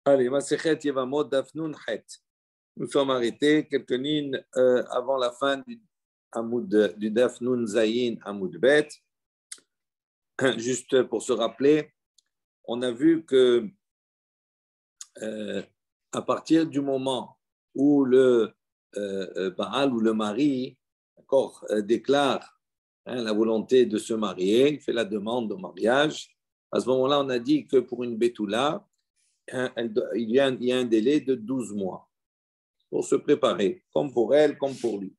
Allez, Masechet Yevamot Dafnun Het. Nous sommes arrêtés quelques lignes avant la fin du Dafnun Zayin Amoud Bet. Juste pour se rappeler, on a vu que à partir du moment où le Baal ou le mari déclare la volonté de se marier, il fait la demande de mariage, à ce moment-là, on a dit que pour une Betula, il y a un délai de 12 mois pour se préparer, comme pour elle, comme pour lui.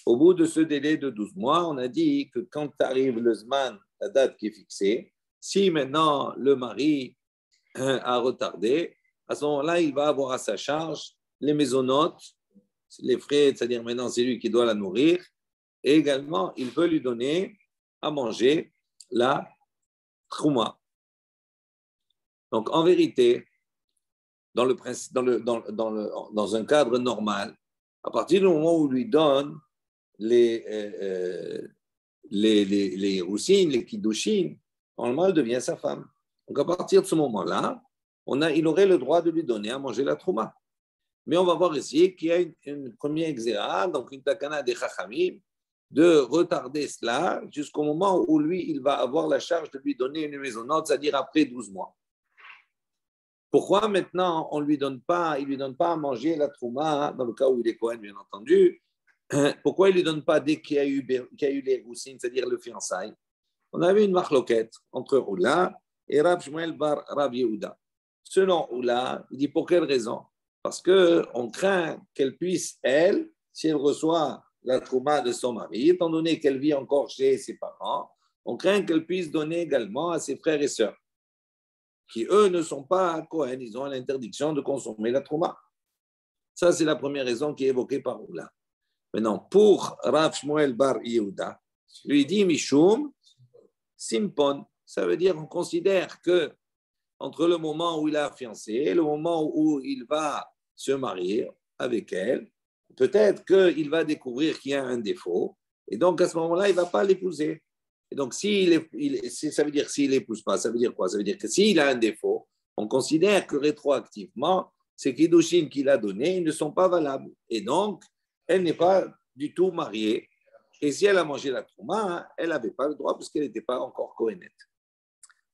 Au bout de ce délai de 12 mois, on a dit que quand arrive le Zman, la date qui est fixée, si maintenant le mari a retardé, à ce moment-là, il va avoir à sa charge les maisonnotes, les frais, c'est-à-dire maintenant c'est lui qui doit la nourrir, et également il peut lui donner à manger la trouma. Donc en vérité, dans un cadre normal, à partir du moment où il lui donne les roussines, les kiddushin, normalement, elle devient sa femme. Donc, à partir de ce moment-là, il aurait le droit de lui donner à manger la trouma. Mais on va voir ici qu'il y a une première exéra, donc une takana des chachamim, de retarder cela jusqu'au moment où lui, il va avoir la charge de lui donner une maisonnote, c'est-à-dire après 12 mois. Pourquoi maintenant il ne lui donne pas à manger la trouma, dans le cas où il est Kohen, bien entendu? Pourquoi il ne lui donne pas dès qu'il y a eu les roussines, c'est-à-dire le fiançailles? On avait une marloquette entre Oula et Rav Shmuel bar Rav Yehuda. Selon Oula, il dit pour quelle raison? Parce qu'on craint qu'elle puisse, elle, si elle reçoit la trouma de son mari, étant donné qu'elle vit encore chez ses parents, on craint qu'elle puisse donner également à ses frères et sœurs, qui eux ne sont pas Kohen, ils ont l'interdiction de consommer la trouma. Ça, c'est la première raison qui est évoquée par Oula. Maintenant, pour Rav Shmuel bar Yehuda, lui dit Mishum Simpon. Ça veut dire qu'on considère que entre le moment où il a fiancé et le moment où il va se marier avec elle, peut-être qu'il va découvrir qu'il y a un défaut, et donc à ce moment-là, il ne va pas l'épouser. Et donc, ça veut dire s'il n'épouse pas, ça veut dire quoi? Ça veut dire que s'il a un défaut, on considère que rétroactivement, ces kiddushin qu'il a donnés ne sont pas valables. Et donc, elle n'est pas du tout mariée. Et si elle a mangé la trouma, elle n'avait pas le droit parce qu'elle n'était pas encore kohénette.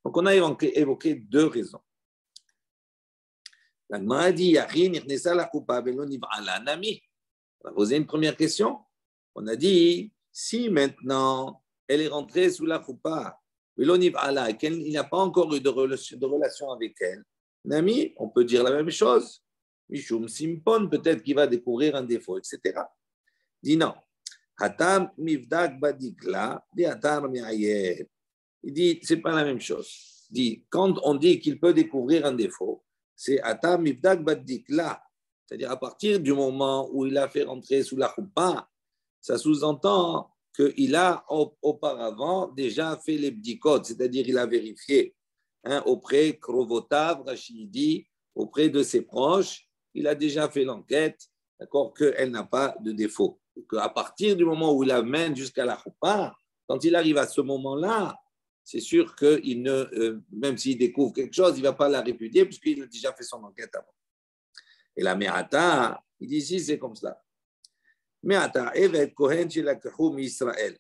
Donc, on a évoqué deux raisons. La Gemara a dit, on a posé une première question. On a dit, si maintenant elle est rentrée sous la choupa, et qu'il n'a pas encore eu de relation avec elle, Nami, on peut dire la même chose. Mishum Simpon, peut-être qu'il va découvrir un défaut, etc. Dit non. Hatam mivdak badikla, dit hatam mi'ayel. Il dit, c'est pas la même chose. Il dit, quand on dit qu'il peut découvrir un défaut, c'est hatam mivdak badikla. C'est-à-dire, à partir du moment où il a fait rentrer sous la choupa, ça sous-entend qu'il a auparavant déjà fait les bdikot, c'est-à-dire il a vérifié auprès Krovotav, Rachidi, auprès de ses proches, il a déjà fait l'enquête, d'accord, qu'elle n'a pas de défaut. Qu'à partir du moment où il l'amène jusqu'à la choupa, quand il arrive à ce moment-là, c'est sûr que même s'il découvre quelque chose, il ne va pas la répudier puisqu'il a déjà fait son enquête avant. Et la Me'ata, il dit ici, c'est comme ça. Me'ata, Evet Kohen Shilakahu Israël.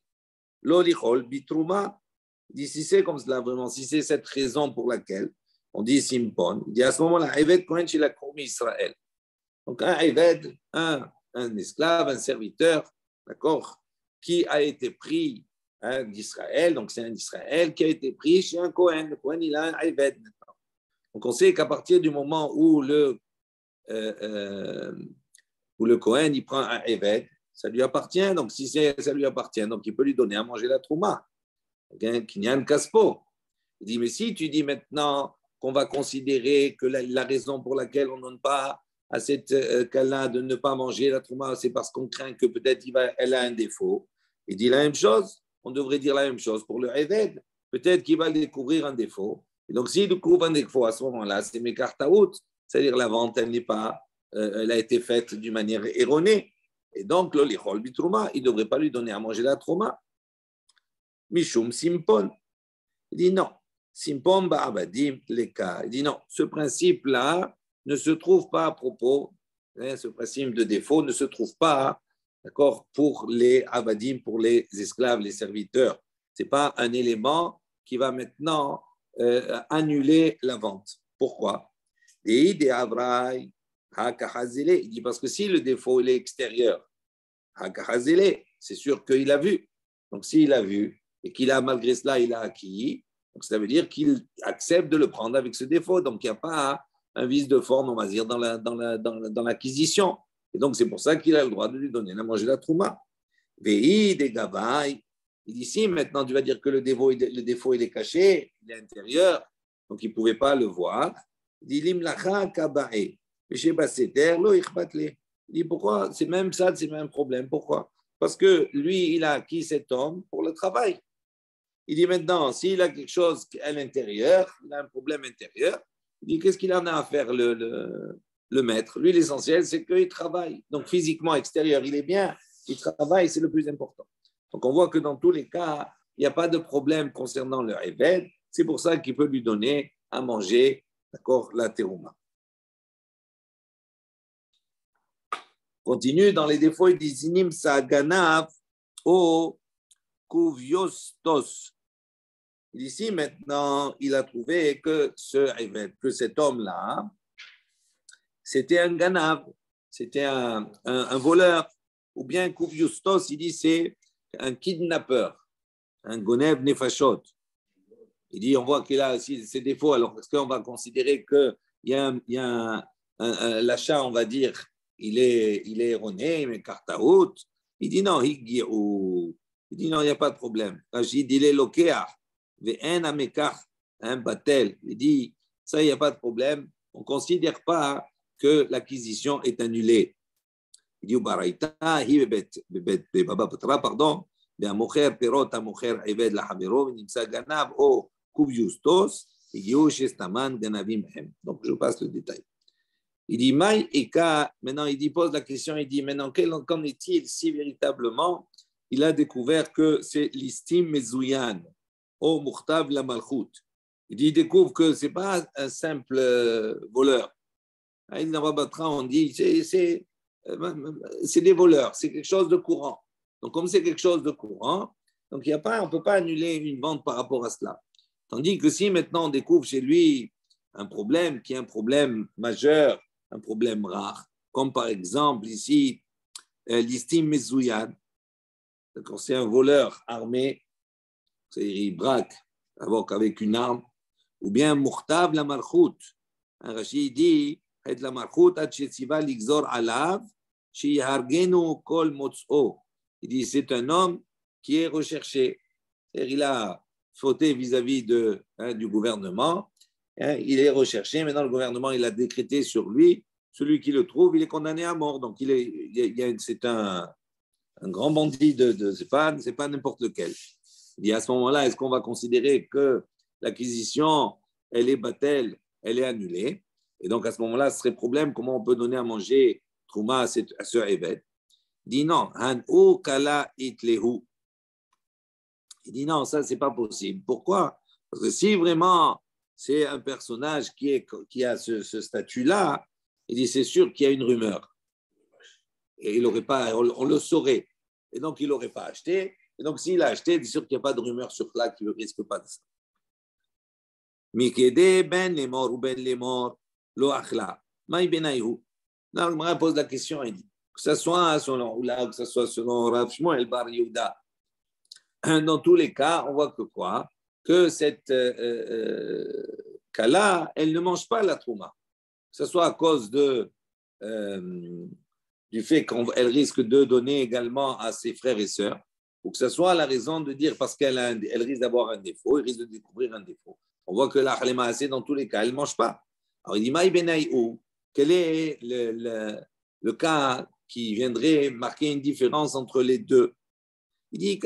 L'olichol bitrouma. Il dit si c'est comme cela, vraiment, si c'est cette raison pour laquelle on dit Simpon, il dit à ce moment-là, Evet Kohen Shilakahu Israël. Donc, un Eved, un esclave, un serviteur, d'accord, qui a été pris d'Israël, donc c'est un Israël qui a été pris chez un Kohen. Le Kohen, il a un Eved maintenant. Donc, on sait qu'à partir du moment où le Kohen, il prend un Eved, ça lui appartient, donc si ça lui appartient, donc il peut lui donner à manger la trouma. Kinyan Kaspo. Il dit, mais si tu dis maintenant qu'on va considérer que la raison pour laquelle on ne donne pas à cette cas-là de ne pas manger la trouma, c'est parce qu'on craint que peut-être elle a un défaut. Il dit la même chose, on devrait dire la même chose pour le Eved. Peut-être qu'il va découvrir un défaut. Et donc, s'il découvre un défaut à ce moment-là, c'est Mekartaout, c'est-à-dire la vente, elle a été faite d'une manière erronée. Et donc, l'olichol bitrouma, il ne devrait pas lui donner à manger la trouma. Mishum Simpon. Il dit non. Simpon ba'abadim leka. Il dit non. Ce principe-là, ne se trouve pas à propos, ce principe de défaut ne se trouve pas, d'accord, pour les abadim, pour les esclaves, les serviteurs. Ce n'est pas un élément qui va maintenant annuler la vente. Pourquoi? Il dit parce que si le défaut il est extérieur, c'est sûr qu'il a vu. Donc s'il a vu et qu'il a malgré cela, il a acquis, donc ça veut dire qu'il accepte de le prendre avec ce défaut. Donc il n'y a pas un vice de forme, on va dire, dans l'acquisition. Et donc c'est pour ça qu'il a le droit de lui donner à manger la trouma. Vei des gavaï. Il dit si maintenant tu vas dire que le défaut il est caché, il est intérieur, donc il ne pouvait pas le voir. Il dit limlacha kabae. Il dit pourquoi? C'est même ça, c'est même problème. Pourquoi? Parce que lui, il a acquis cet homme pour le travail. Il dit maintenant, s'il a quelque chose à l'intérieur, il a un problème intérieur, il dit qu'est-ce qu'il en a à faire le maître? Lui, l'essentiel, c'est qu'il travaille. Donc physiquement, extérieur, il est bien, il travaille, c'est le plus important. Donc on voit que dans tous les cas, il n'y a pas de problème concernant le Eved. C'est pour ça qu'il peut lui donner à manger, d'accord, la terouma. Continue dans les défauts, il dit Zinim Saganav o Kuviostos. Ici, maintenant, il a trouvé que que cet homme-là, c'était un ganav, c'était un voleur, ou bien Kuviostos, il dit c'est un kidnappeur, un gonev nefashot. Il dit, on voit qu'il a aussi ses défauts, alors est-ce qu'on va considérer qu'il y a l'achat, on va dire, il est erroné, mais kartaout. Il dit non, il dit non, il n'y a pas de problème. Rachid, il est lokéa, ve'en amekar, un batel. Il dit, ça, il n'y a pas de problème. On ne considère pas que l'acquisition est annulée. Il dit, baraita, pardon, והמוכר פירות המוכר עבד לחברו ונמצא גנב או קוביוסטוס, הגיעו שסתמן גנבים הם. Donc, je passe le détail. Il dit, Maï Eka, maintenant il pose la question, il dit, maintenant qu'en est-il si véritablement il a découvert que c'est l'istim mezouyan, au muhtav la malchut. Il découvre que ce n'est pas un simple voleur. Il n'a pas on dit, c'est des voleurs, c'est quelque chose de courant. Donc, comme c'est quelque chose de courant, donc on ne peut pas annuler une vente par rapport à cela. Tandis que si maintenant on découvre chez lui un problème qui est un problème majeur, un problème rare, comme par exemple ici l'istim mezouyan, c'est un voleur armé, c'est-à-dire il braque avec une arme, ou bien muhtav la malchut. Un Rashi dit, la malchut ad shetziva ligzor alav, shihargenu kol motz'o. Il dit c'est un homme qui est recherché. C'est-à-dire, il a fauté vis-à-vis du gouvernement. Il est recherché. Maintenant, le gouvernement, il a décrété sur lui. Celui qui le trouve, il est condamné à mort. Donc, c'est un grand bandit. C'est pas n'importe lequel. Il dit à ce moment-là, est-ce qu'on va considérer que l'acquisition, elle est battelle, elle est annulée? Et donc, à ce moment-là, ce serait problème. Comment on peut donner à manger trouma à ce évêque? Il dit non, Han-u kala itlehu. Il dit non, ça, c'est pas possible. Pourquoi? Parce que si vraiment c'est un personnage qui a ce statut-là, il dit c'est sûr qu'il y a une rumeur. Et il aurait pas, on le saurait. Et donc, il n'aurait pas acheté. Et donc, s'il a acheté, c'est sûr qu'il n'y a pas de rumeur sur là qui ne risque pas de ça. Mikede ben lemor ou ben lemor lo achla. Maï benayhu. Là, on pose la question, il dit, que ce soit selon Oula, que ce soit selon Rav Shmuel Bar Yehuda, dans tous les cas, on voit que quoi? Que cette Kala, elle ne mange pas la trouma. Que ce soit à cause du fait qu'elle risque de donner également à ses frères et sœurs, ou que ce soit la raison de dire parce qu'elle risque d'avoir un défaut, elle risque de découvrir un défaut. On voit que la Khalema dans tous les cas, elle ne mange pas. Alors il dit, Maï Benaïou, quel est le cas qui viendrait marquer une différence entre les deux? Il dit, il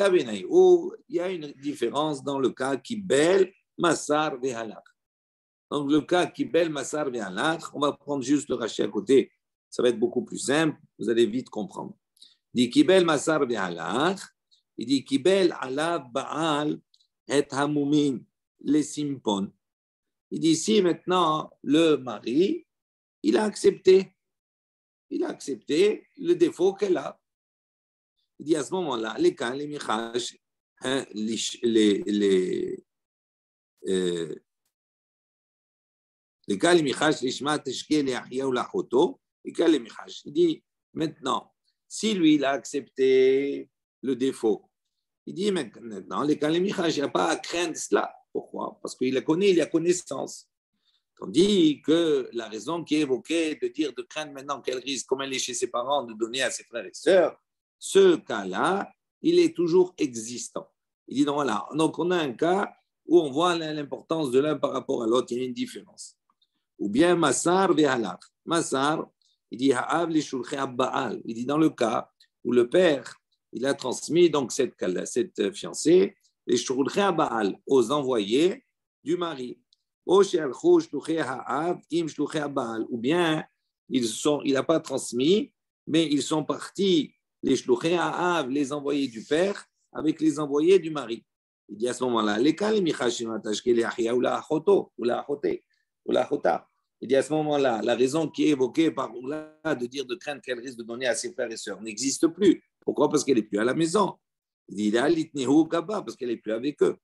y a une différence dans le cas Kibel, Massar, Vehalach. Donc, le cas Kibel, Massar, Vehalach, on va prendre juste le rachet à côté. Ça va être beaucoup plus simple, vous allez vite comprendre. Il dit, Kibel, Massar, Vehalach. Il dit, Kibel, Alav, Baal, et Hamumin, les Simpon. Il dit, si maintenant, le mari, il a accepté. Il a accepté le défaut qu'elle a. Il dit à ce moment-là, les cas, les michash, hein, les cas, les michash, les shma, teshke, les achia ou la choto, les cas, les michash. Il dit, maintenant, si lui, il a accepté le défaut, il dit maintenant, les cas, les michash, il n'y a pas à craindre cela. Pourquoi? Parce qu'il a connaît, il a connaissance. Tandis que la raison qui est évoquée de dire de craindre maintenant qu'elle risque, comme elle est chez ses parents, de donner à ses frères et sœurs, ce cas-là, il est toujours existant. Il dit, donc voilà, donc on a un cas où on voit l'importance de l'un par rapport à l'autre, il y a une différence. Ou bien Massar ve'halach. Massar, il dit, Ha'av li shulchei Baal. Il dit, dans le cas où le père, il a transmis donc cette fiancée, les shulchei Baal, aux envoyés du mari. Ou bien il n'a pas transmis, mais ils sont partis, les shluchei ha'av, les envoyés du père, avec les envoyés du mari. Il dit à ce moment-là, il dit à ce moment-là, la raison qui est évoquée par Oula de dire de craindre qu'elle risque de donner à ses frères et sœurs n'existe plus. Pourquoi? Parce qu'elle n'est plus à la maison. Il dit, parce qu'elle n'est plus avec eux.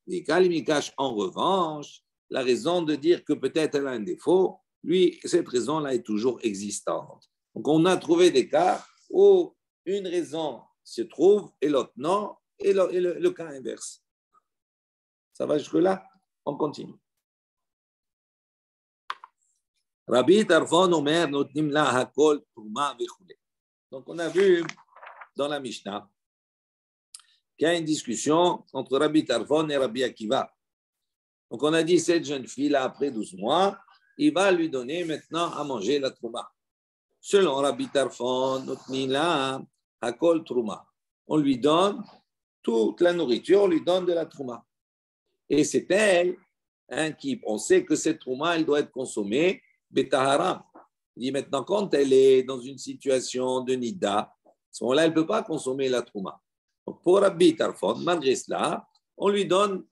Les Kalimikash, en revanche, la raison de dire que peut-être elle a un défaut, lui, cette raison-là est toujours existante. Donc, on a trouvé des cas où une raison se trouve et l'autre non, et le cas inverse. Ça va jusque-là? On continue. Rabbi Tarfon Omer notnim la hakol truma vechule. Donc, on a vu dans la Mishnah qu'il y a une discussion entre Rabbi Tarfon et Rabbi Akiva. Donc, on a dit, cette jeune fille-là, après 12 mois, il va lui donner maintenant à manger la trouma. Selon Rabbi Tarfon, notnila hakol trouma. On lui donne toute la nourriture, on lui donne de la trouma. Et c'est elle qui, on sait que cette trouma, elle doit être consommée betahara. Il dit maintenant, quand elle est dans une situation de nida, à ce moment-là, elle ne peut pas consommer la trouma. Donc, pour Rabbi Tarfon, malgré cela, on lui donne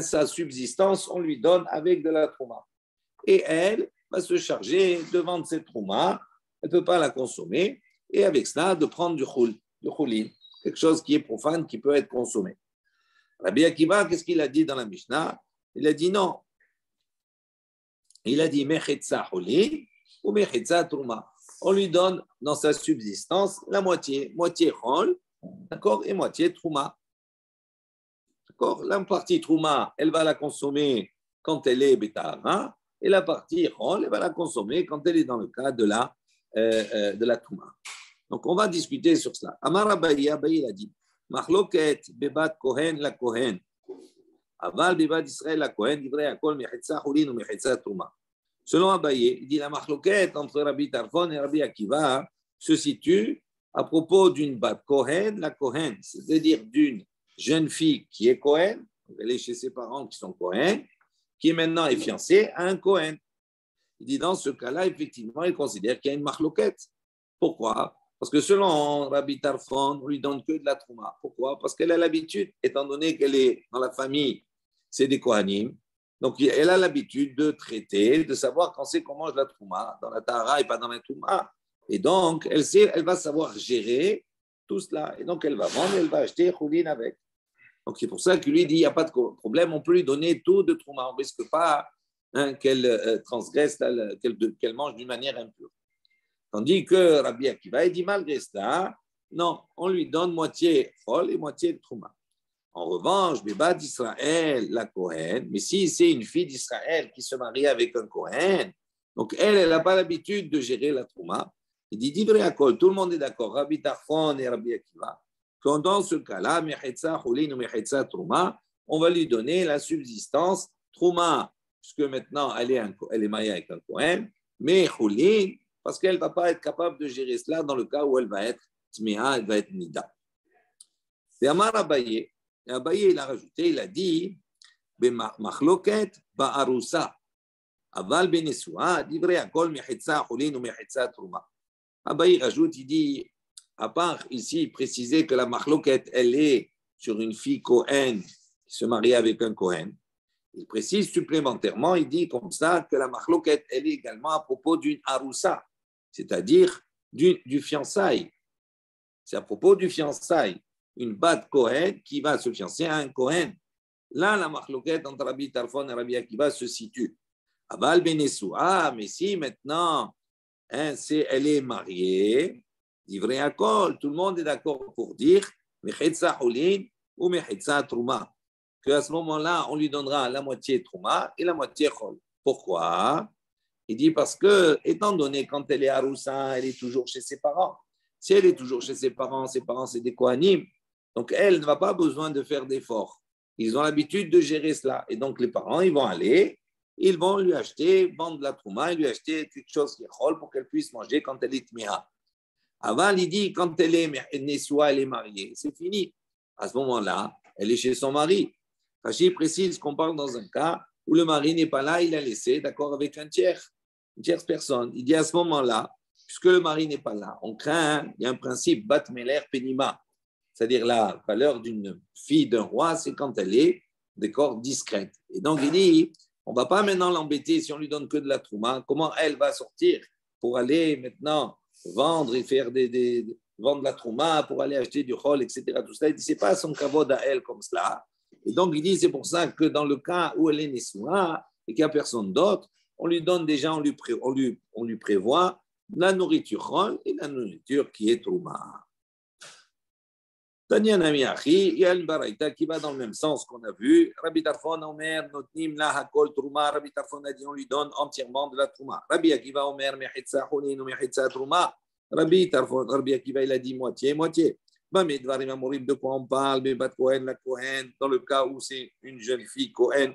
sa subsistance, on lui donne avec de la trouma. Et elle va se charger de vendre cette trouma, elle ne peut pas la consommer, et avec cela, de prendre du choulin, quelque chose qui est profane, qui peut être consommé. Rabbi Akiva, qu'est-ce qu'il a dit dans la Mishnah? Il a dit non. Il a dit mechetza choulin ou mechetza trouma. On lui donne dans sa subsistance la moitié chol, d'accord, et moitié trouma. D'accord. La partie trouma, elle va la consommer quand elle est betahara, et la partie chol, elle va la consommer quand elle est dans le cas de la trouma. Donc, on va discuter sur cela. Amar Abaye, il a dit, Machloket bebat kohen la kohen, aval bebat Israël la kohen, divrei akol mechetza choulin ou mechetza trouma. Selon Abaye, il dit la machloket entre Rabbi Tarfon et Rabbi Akiva se situe à propos d'une bat kohen la kohen, c'est-à-dire d'une jeune fille qui est Cohen, elle est chez ses parents qui sont Cohen, qui maintenant est fiancée à un Cohen. Il dit dans ce cas-là, effectivement, il considère qu'il y a une marloquette. Pourquoi? Parce que selon Rabbi Tarfon, on lui donne que de la trouma. Pourquoi? Parce qu'elle a l'habitude, étant donné qu'elle est dans la famille, c'est des Kohanim, donc elle a l'habitude de traiter, de savoir quand c'est qu'on mange la trouma, dans la tahara et pas dans la trouma. Et donc, elle va savoir gérer tout cela. Et donc, elle va vendre, elle va acheter choulin avec. Donc, c'est pour ça que lui dit, il n'y a pas de problème, on peut lui donner tout de trouma. On ne risque pas qu'elle transgresse, qu'elle mange d'une manière impure. Tandis que Rabbi Akiva, il dit, malgré cela, non, on lui donne moitié chol et moitié de trouma. En revanche, Bébat d'Israël, la Kohen, mais si c'est une fille d'Israël qui se marie avec un Kohen, donc elle n'a pas l'habitude de gérer la trouma. Il dit, divrei akol, tout le monde est d'accord, Rabbi Tarfon et Rabbi Akiva, que dans ce cas-là, mechetza choulin ou mechetza trouma, on va lui donner la subsistance trouma, puisque maintenant elle est mariée avec un Kohen, mais choulin, parce qu'elle ne va pas être capable de gérer cela dans le cas où elle va être tmea, elle va être nida. Et Amar Abaye, il a rajouté, il a dit, machloket ba'arusa, aval benesua, divrei akol mechetza choulin ou mechetza trouma. Abaye rajoute, il dit, à part ici préciser que la machloket, elle est sur une fille Cohen qui se marie avec un Cohen, Il précise supplémentairement, il dit comme ça que la marloquette, elle est également à propos d'une haroussa, c'est-à-dire du fiançailles. C'est à propos du fiançailles. Une bat Kohen qui va se fiancer à un Kohen. Là, la marloquette entre Rabbi Tarfon et Rabbi Akiva se situe. Aval Benesou. Ah, mais si maintenant, elle est mariée, livrée à col, tout le monde est d'accord pour dire Mechetza Hulin ou Mechetza Trouma. Qu'à ce moment-là, on lui donnera la moitié Trouma et la moitié Chol. Pourquoi? Il dit parce que, étant donné quand elle est Aroussa, elle est toujours chez ses parents. Si elle est toujours chez ses parents, c'est des Kohanim. Donc, elle n'a pas besoin de faire d'efforts. Ils ont l'habitude de gérer cela. Et donc, les parents, ils vont aller, ils vont lui acheter, vendre la Trouma, et lui acheter quelque chose qui est Chol pour qu'elle puisse manger quand elle est Tmira. Avant, il dit, quand elle est Nessoua, elle est mariée, c'est fini. À ce moment-là, elle est chez son mari. Rachi précise qu'on parle dans un cas où le mari n'est pas là, il a laissé, d'accord, avec une tierce personne. Il dit à ce moment-là, puisque le mari n'est pas là, on craint, il y a un principe bat meler penima, c'est-à-dire la valeur d'une fille d'un roi, c'est quand elle est, d'accord, discrète. Et donc il dit, on ne va pas maintenant l'embêter si on lui donne que de la trouma. Comment elle va sortir pour aller maintenant vendre et faire vendre la trouma, pour aller acheter du chol, etc. Tout ça, il dit, c'est pas son kavod à elle comme cela. Et donc, il dit, c'est pour ça que dans le cas où elle est Nessoua et qu'il n'y a personne d'autre, on lui donne déjà, on lui prévoit la nourriture chol et la nourriture qui est trouma. Tanya Nami Achi, il y a une baraita qui va dans le même sens qu'on a vu. Rabbi Tarfon Omer, Notnim la hakol trouma. Rabbi Tarfon a dit, on lui donne entièrement de la trouma. Rabbi Akiva Omer, Mechitza Hulin ou Mechitza trouma. Rabbi Akiva, il a dit moitié, moitié. De quoi on parle? Bat Kohen, la Kohen, dans le cas où c'est une jeune fille Kohen,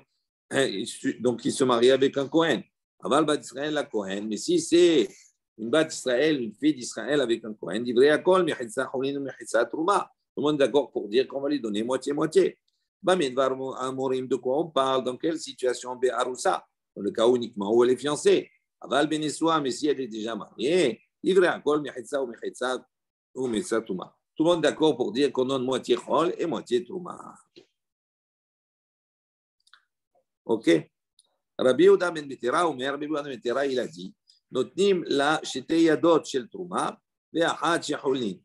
donc il se marie avec un Kohen. Aval Bat Israël, la Kohen. Mais si c'est une Bat Israël, une fille d'Israël avec un Kohen, divrei akol, mechitza Hulin ou mechitza trouma. Tout le monde est d'accord pour dire qu'on va lui donner moitié-moitié. De quoi on parle? Dans quelle situation? Be'aroussa, dans le cas uniquement où elle est fiancée. Aval Benessoua, mais si elle est déjà mariée, divrei akol, mechitza ou mechitza trouma. Tout le monde est d'accord pour dire qu'on donne moitié chol et moitié trouma. Ok. Rabbi Yehuda ben Betera, Rabbi Yehuda ben Betera, il a dit, notnim la shete yadot shel trouma ve'achat shehulin.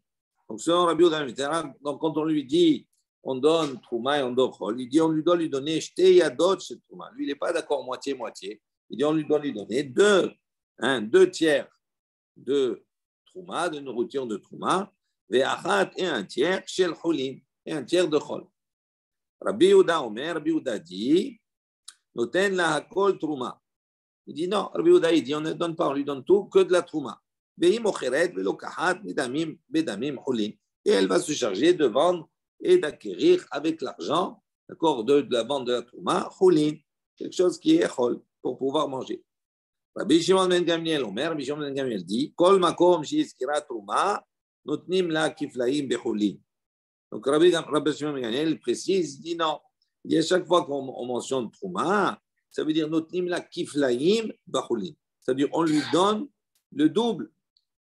Donc selon Rabbi Yehuda ben Betera, donc quand on lui dit on donne trouma et on donne chol, il dit on lui doit lui donner shete yadot shel trouma. Lui il n'est pas d'accord moitié-moitié. Il dit on lui doit lui donner deux tiers de trouma, de nourriture de trouma. Et un tiers chez le Hulin, et un tiers de Chol. Rabbi Yehuda Omer, Rabbi Yehuda dit, noten la hakol trouma. Il dit non, Rabbi Yehuda il dit on ne donne pas, on lui donne tout que de la trouma. Veim ocheret velo kahat bedamim Hulin. Et elle va se charger de vendre et d'acquérir avec l'argent, d'accord, de la vente de la trouma, Hulin, quelque chose qui est Chol, pour pouvoir manger. Rabbi Shimon ben Gamliel Omer, Rabbi Shimon ben Gamliel dit, kol makom shiizkira trouma. Notnim la kiflaim bechulin. Donc Rabbi Shimon ben Gamliel précise, il dit non. Il dit à chaque fois qu'on mentionne trouma, ça veut dire notnim la kiflaim bechulin. C'est-à-dire on lui donne le double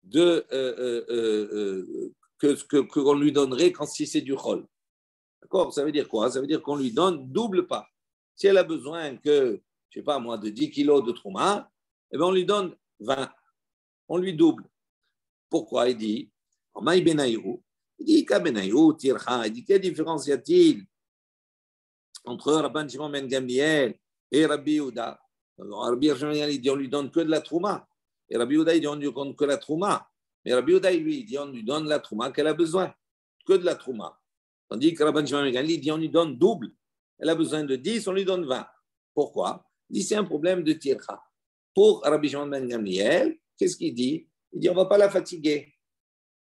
de qu'on lui donnerait si c'est du chol. D'accord? Ça veut dire quoi? Ça veut dire qu'on lui donne double part. Si elle a besoin que, je sais pas moi, de 10 kilos de trouma, eh bien on lui donne 20. On lui double. Pourquoi? Il dit il dit il dit quelle différence y a-t-il entre Rabban Shimon ben Gamliel et Rabbi Yehuda? Rabbi Shimon il dit on lui donne que de la trouma et Rabbi Yehuda il dit on lui donne que la trouma, mais Rabbi Yehuda lui il dit on lui donne la trouma qu'elle a besoin, que de la trouma, tandis que Rabban Shimon ben Gamliel dit on lui donne double, elle a besoin de 10, on lui donne 20. Pourquoi? Il dit c'est un problème de tircha. Pour Rabbi Shimon ben Gamliel, qu'est-ce qu'il dit? Il dit on ne va pas la fatiguer.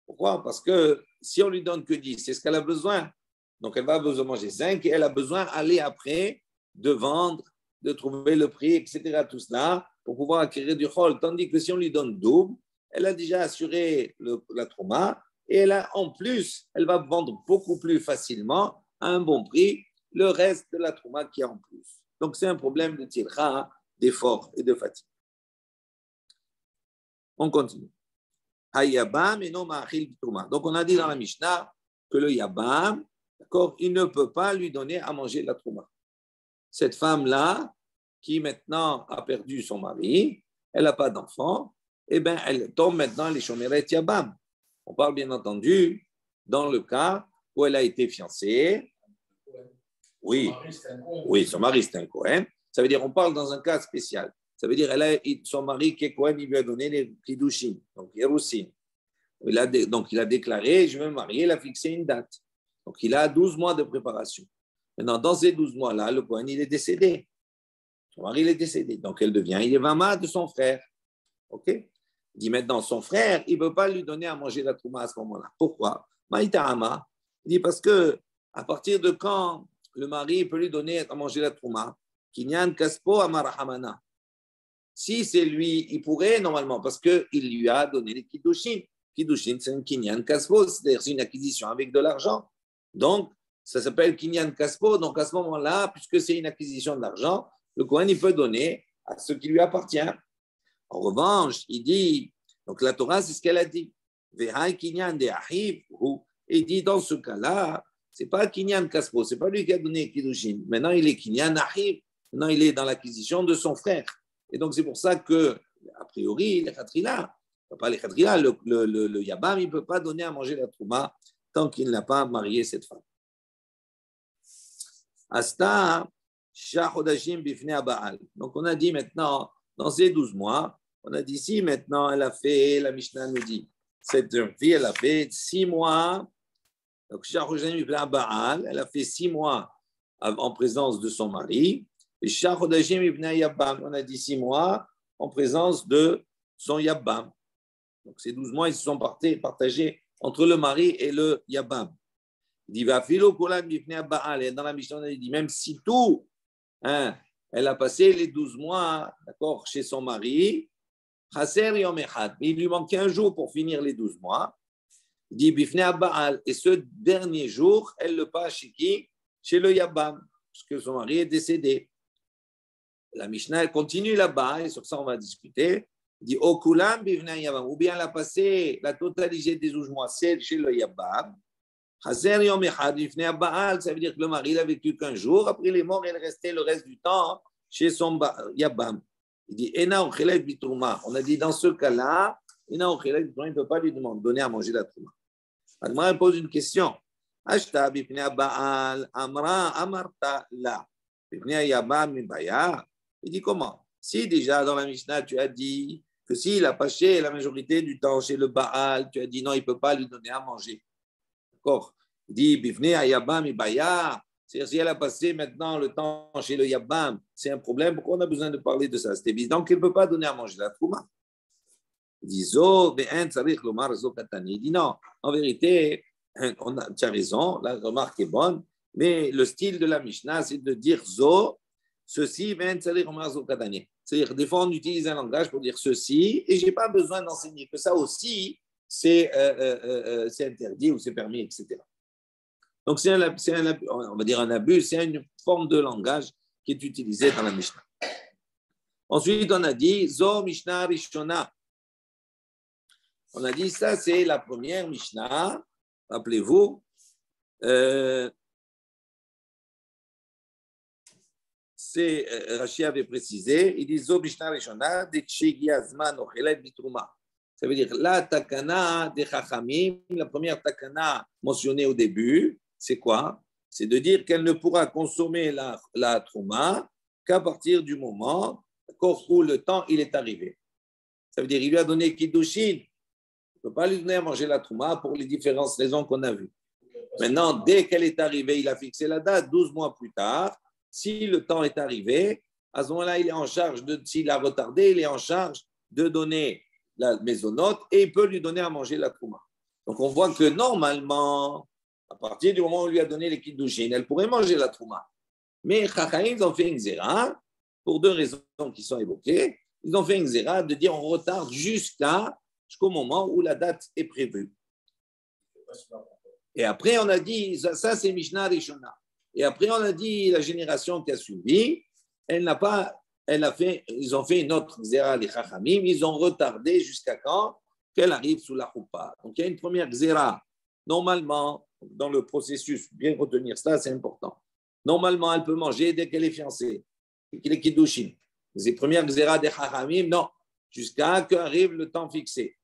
Pourquoi? Parce que si on lui donne que 10, c'est ce qu'elle a besoin. Donc, elle va besoin de manger 5 et elle a besoin d'aller après, de vendre, de trouver le prix, etc. Tout cela pour pouvoir acquérir du chol. Tandis que si on lui donne double, elle a déjà assuré la trauma et en plus, elle va vendre beaucoup plus facilement à un bon prix le reste de la trauma qui est en plus. Donc, c'est un problème de tircha, d'effort et de fatigue. On continue. Hayabam et non ma'achil trouma. Donc, on a dit dans la Mishnah que le yabam, d'accord, il ne peut pas lui donner à manger la trouma. cette femme-là, qui maintenant a perdu son mari, elle n'a pas d'enfant, eh bien, elle tombe maintenant les Shomeret Yabam. On parle bien entendu dans le cas où elle a été fiancée. Oui, oui, son mari c'est un Kohen. Ça veut dire on parle dans un cas spécial. Ça veut dire son mari qui est Kohen, il lui a donné les Kiddushin, donc Yerusin. Donc il a déclaré, je vais me marier, il a fixé une date. Donc il a 12 mois de préparation. Maintenant, dans ces 12 mois-là, le Kohen, il est décédé. Son mari, il est décédé. Donc elle devient Yevama de son frère. OK? Il dit maintenant, son frère, il ne peut pas lui donner à manger la Trouma à ce moment-là. Pourquoi? Maïtahama. Il dit parce que à partir de quand le mari peut lui donner à manger la Trouma? Kinyan Kaspo Amarahamana. Si c'est lui, il pourrait normalement, parce qu'il lui a donné les Kiddushin. Kiddushin, c'est un Kinyan Kaspo, c'est-à-dire c'est une acquisition avec de l'argent. Donc, ça s'appelle Kinyan Kaspo. Donc, à ce moment-là, puisque c'est une acquisition de l'argent, le Kohen, il peut donner à ce qui lui appartient. En revanche, il dit, donc la Torah, c'est ce qu'elle a dit. Il dit, dans ce cas-là, ce n'est pas Kinyan Kaspo, ce n'est pas lui qui a donné Kiddushin. Maintenant, il est Kinyan Ahib. Maintenant, il est dans l'acquisition de son frère. Et donc, c'est pour ça que, a priori, les Khatrila, pas les Khatrila, le Yabam, il ne peut pas donner à manger la Trouma tant qu'il n'a pas marié cette femme. Asta, Shachodashim Bifnei Baal. Donc, on a dit maintenant, dans ces 12 mois, on a dit si maintenant elle a fait, la Mishnah nous dit, cette fille, elle a fait 6 mois. Donc, Shachodashim Bifnei Baal, elle a fait 6 mois en présence de son mari. Et Shachodashim Bifnei Yabam, on a dit 6 mois en présence de son Yabam. Donc, ces 12 mois, ils se sont partagés entre le mari et le Yabam. Il dit, va filo kolam bifnei Baal. Et dans la Mishnah, il dit, même si tout, elle a passé les 12 mois, d'accord, chez son mari, chaser yom echad, mais il lui manquait un jour pour finir les 12 mois. Il dit, bifnei Baal. Et ce dernier jour, elle le passe chez qui? Chez le Yabam, parce que son mari est décédé. La Mishnah, elle continue là-bas, et sur ça, on va discuter. Il dit, okulam bifnei Yabam, ou bien elle a passé la totalité des 12 mois, c'est chez le Yabam. Chaser Yom Echad, Bifnei Baal, ça veut dire que le mari n'a vécu qu'un jour. Après, il est mort, il est resté le reste du temps chez son Yabam. Il dit, Ena Ochelet Bitouma. On a dit, dans ce cas-là, Ena Ochelet Bitouma, il ne peut pas lui donner à manger la Trouma. Agma pose une question. Ashta Bifnei Baal, Amra, Amarta, La. Bifnei Yabam, Mibaya. Il dit, comment? Si déjà dans la Mishnah, tu as dit que s'il a passé la majorité du temps chez le Baal, tu as dit non, il ne peut pas lui donner à manger. D'accord. Il dit, Bifnei Yabam Ibaya. C'est-à-dire, si elle a passé maintenant le temps chez le Yabam, c'est un problème. Pourquoi on a besoin de parler de ça? C'est évident qu'il ne peut pas donner à manger la Trouma. Il dit, Zo, Be'en, Tzarich, Lomar, Zo, Katani. Il dit, non, en vérité, tu as raison, la remarque est bonne, mais le style de la Mishnah, c'est de dire Zo, ceci, Be'en, Tzarich, Lomar, Zo, Katani. C'est-à-dire, des fois, on utilise un langage pour dire ceci, et je n'ai pas besoin d'enseigner que ça aussi, c'est interdit ou c'est permis, etc. Donc, on va dire un abus, c'est une forme de langage qui est utilisée dans la Mishnah. Ensuite, on a dit Zo Mishnah Rishona. On a dit ça, c'est la première Mishnah. Rappelez-vous. Rashi avait précisé, il dit Zo Mishnah Rishona, Dekshegi Azman Ochelet Bitrouma. Ça veut dire la takana des Chachamim, la première takana mentionnée au début, c'est quoi? C'est de dire qu'elle ne pourra consommer la trouma qu'à partir du moment où le temps il est arrivé. Ça veut dire qu'il lui a donné Kiddushin. Il ne peut pas lui donner à manger la trouma pour les différentes raisons qu'on a vues. Maintenant, dès qu'elle est arrivée, il a fixé la date, 12 mois plus tard. Si le temps est arrivé, à ce moment-là, il est en charge s'il a retardé, il est en charge de donner la maisonnote et il peut lui donner à manger la trouma. Donc, on voit que normalement, à partir du moment où on lui a donné les kiddushin, elle pourrait manger la trouma. Mais Chachamim, ils ont fait une xéra pour 2 raisons qui sont évoquées. Ils ont fait une xéra de dire on retarde jusqu'au moment où la date est prévue. Et après, on a dit, ça c'est Mishnah Rishona. Et après, on a dit, la génération qui a suivi, ils ont fait une autre xéra, les Chachamim, ils ont retardé jusqu'à quand qu'elle arrive sous la choupa. Donc, il y a une première xéra. Normalement, dans le processus, bien retenir ça, c'est important. Normalement, elle peut manger dès qu'elle est fiancée, dès qu'elle est kiddushin. Les premières xéra des chachamim, non, jusqu'à qu'arrive le temps fixé.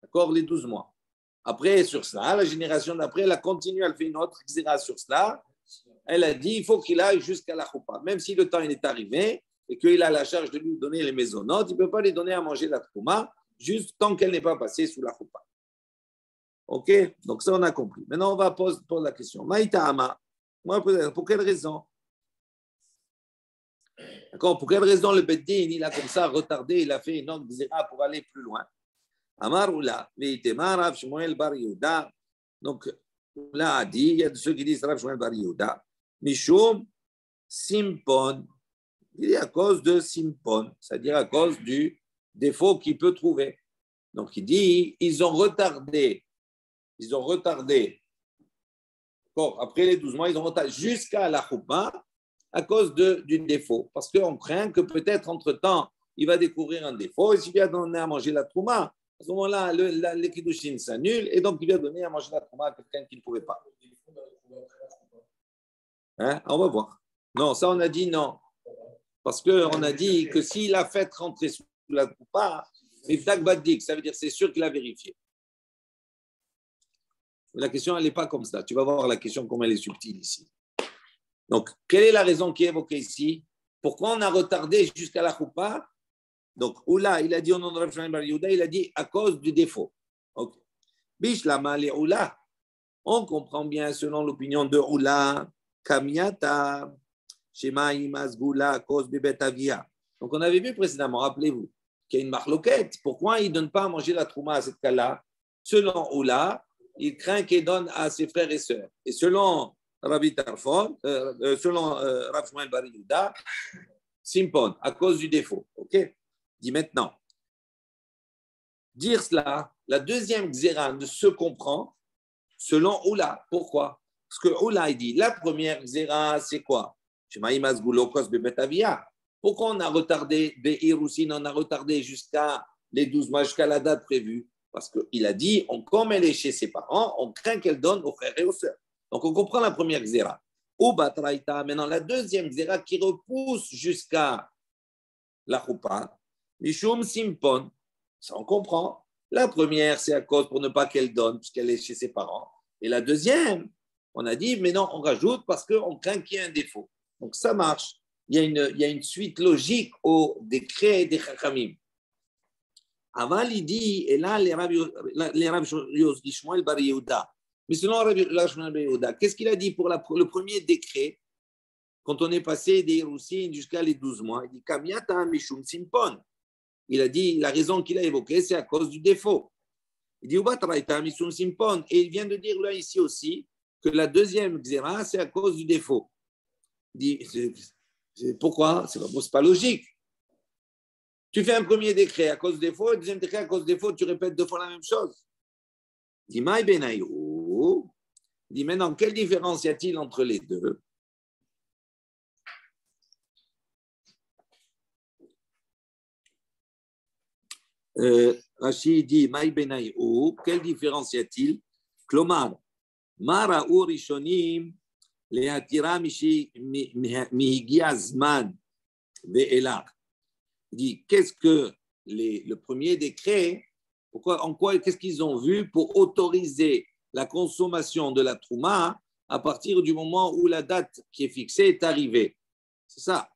D'accord, les 12 mois. Après, sur cela, la génération d'après, elle a continué, elle fait une autre xéra sur cela. Elle a dit, il faut qu'il aille jusqu'à la choupa. Même si le temps il est arrivé et qu'il a la charge de lui donner les maisonnotes, il ne peut pas lui donner à manger la trouma, juste tant qu'elle n'est pas passée sous la choupa. OK? Donc ça, on a compris. Maintenant, on va poser la question. Maïta Ama, pour quelle raison? D'accord? Pour quelle raison le Beddin, il a comme ça retardé, il a fait une autre xéra pour aller plus loin? Amar Oula, Veitema Rav Shmuel Bar Yehuda. Donc, là a dit, il y a ceux qui disent Rav Shmuel Bar Yehuda, Mishum Simpon, il est à cause de Simpon, c'est-à-dire à cause du défaut qu'il peut trouver. Donc, il dit, ils ont retardé, bon, après les 12 mois, ils ont retardé jusqu'à la choupa à cause du défaut, parce qu'on craint que peut-être entre-temps, il va découvrir un défaut, et s'il lui a donné à manger la trouma, à ce moment-là, le kiddushin s'annule, et donc il lui a donné à manger la trouma à quelqu'un qui ne pouvait pas. Hein? On va voir. Non, ça on a dit non. Parce qu'on a dit que s'il a fait rentrer sous la coupa, ça veut dire c'est sûr qu'il a vérifié. La question, elle n'est pas comme ça. Tu vas voir la question, comme elle est subtile ici. Donc, quelle est la raison qui est évoquée ici? Pourquoi on a retardé jusqu'à la coupa? Donc, Oula, il a dit au nom de Rav Shmuel Bar Yehuda, il a dit à cause du défaut. Ok. Bishlama le Oula. On comprend bien, selon l'opinion de Oula, Kamiata, Shema Imazgula, Kos Bebetavia. Donc, on avait vu précédemment, rappelez-vous, qu'il y a une marloquette. Pourquoi il ne donne pas à manger la trouma à cette cas-là? Selon Oula, il craint qu'il donne à ses frères et sœurs. Et selon Rabbi Tarfon, selon Rav Shmuel Bar Yehuda, Simpon, à cause du défaut. Ok? Dit maintenant, dire cela, la deuxième xéra ne se comprend selon Oula. Pourquoi? Parce que Oula, il dit, la première xéra, c'est quoi? Pourquoi on a retardé on a retardé jusqu'à les 12 mois, jusqu'à la date prévue? Parce qu'il a dit, comme elle est chez ses parents, on craint qu'elle donne aux frères et aux sœurs. Donc on comprend la première xéra. Maintenant, la deuxième xéra qui repousse jusqu'à la choupa, Mishum Simpon, ça on comprend. La première, c'est à cause pour ne pas qu'elle donne, puisqu'elle est chez ses parents. Et la deuxième, on a dit, mais non, on rajoute parce qu'on craint qu'il y ait un défaut. Donc ça marche. Il y a une suite logique au décret des Chachamim. Aval, il dit, et là, les Rav Shmuel Bar Yehuda. Mais selon Rav Shmuel Bar Yehuda, qu'est-ce qu'il a dit pour le premier décret, quand on est passé des Roussines jusqu'à les 12 mois? Il dit, Kamiata Mishum Simpon. Il a dit, la raison qu'il a évoquée, c'est à cause du défaut. Il dit, Ubatraita Mishum Simpon. Et il vient de dire là, ici aussi, que la deuxième xéra, c'est à cause du défaut. Il dit, pourquoi? C'est pas logique. Tu fais un premier décret à cause du défaut, un deuxième décret à cause du défaut, tu répètes 2 fois la même chose. Il dit, Maï Benayou. Il dit, maintenant, quelle différence y a-t-il entre les deux? Rachid dit, Maï Benayou, quelle différence y a-t-il? Klomar, Mara Urishonim, Lehatira Mihigia Zman, Ve'elar. Il dit, qu'est-ce que le premier décret, qu'est-ce qu'ils ont vu pour autoriser la consommation de la trouma à partir du moment où la date qui est fixée est arrivée? C'est ça.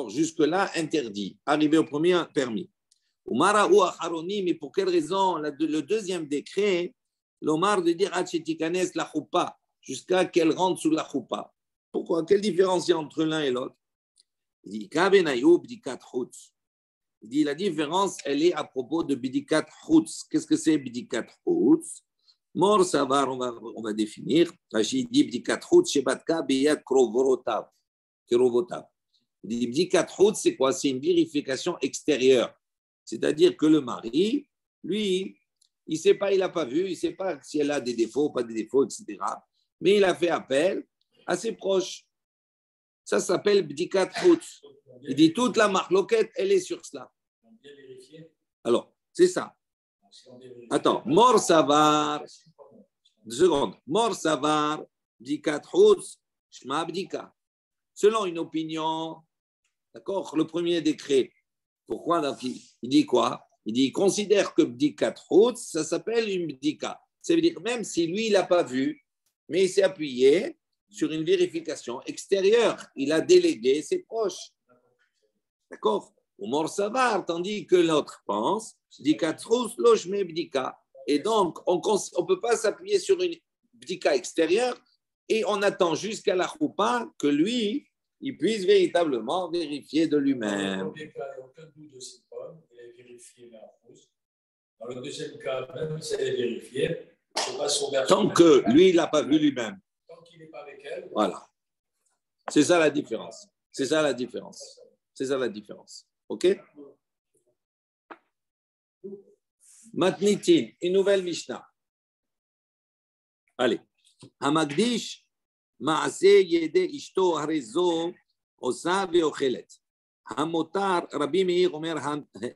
Jusque-là, interdit. Arrivé au premier, permis. Mais pour quelle raison le deuxième décret, l'Omar de dire Hachetikanes la choupa, jusqu'à qu'elle rentre sous la choupa? Pourquoi? Quelle différence il y a entre l'un et l'autre? Il dit, Kabenayoub dit 4 chutz. Il dit la différence, elle est à propos de Bidikat Chutz. Qu'est-ce que c'est Bidikat Chutz? Mor Savar, on va définir. Rachid dit Bidikat Chutz, Shebatka Beyat Krovotav. Il dit Bidikat Chutz, c'est quoi? C'est une vérification extérieure. C'est-à-dire que le mari, lui, il ne sait pas, il n'a pas vu, il ne sait pas si elle a des défauts, pas des défauts, etc. Mais il a fait appel à ses proches. Ça s'appelle Bdikat Chutz. Il dit toute la marloquette, elle est sur cela. Alors, c'est ça. Attends, Mor Savar, 2 secondes. Mor Savar, Bdikat Chutz, Shma Bdika. selon une opinion, d'accord, le premier décret. Pourquoi? Donc, il dit quoi? Il dit, il considère que bdikat route, ça s'appelle une bdika. Ça veut dire, même si lui, il n'a pas vu, mais il s'est appuyé sur une vérification extérieure. Il a délégué ses proches. D'accord? Ou mort savar, tandis que l'autre pense, bdikat route, lochme bdika. Et donc, on ne peut pas s'appuyer sur une bdika extérieure et on attend jusqu'à la choupa que lui, il puisse véritablement vérifier de lui-même. Dans le premier cas, il n'y a aucun doute de ses pommes, il a vérifié la rousse. Dans le deuxième cas, même si elle est vérifiée, c'est pas son verset. Tant que lui, il n'a pas vu lui-même. Tant qu'il n'est pas avec elle. Voilà. C'est ça la différence. C'est ça la différence. C'est ça la différence. OK? Matnitin, une nouvelle Mishnah. Allez. Hamagdish, Maase Yede Ishto Harezo, Osa Veochelet. Hamotar, Rabbi Meir Omer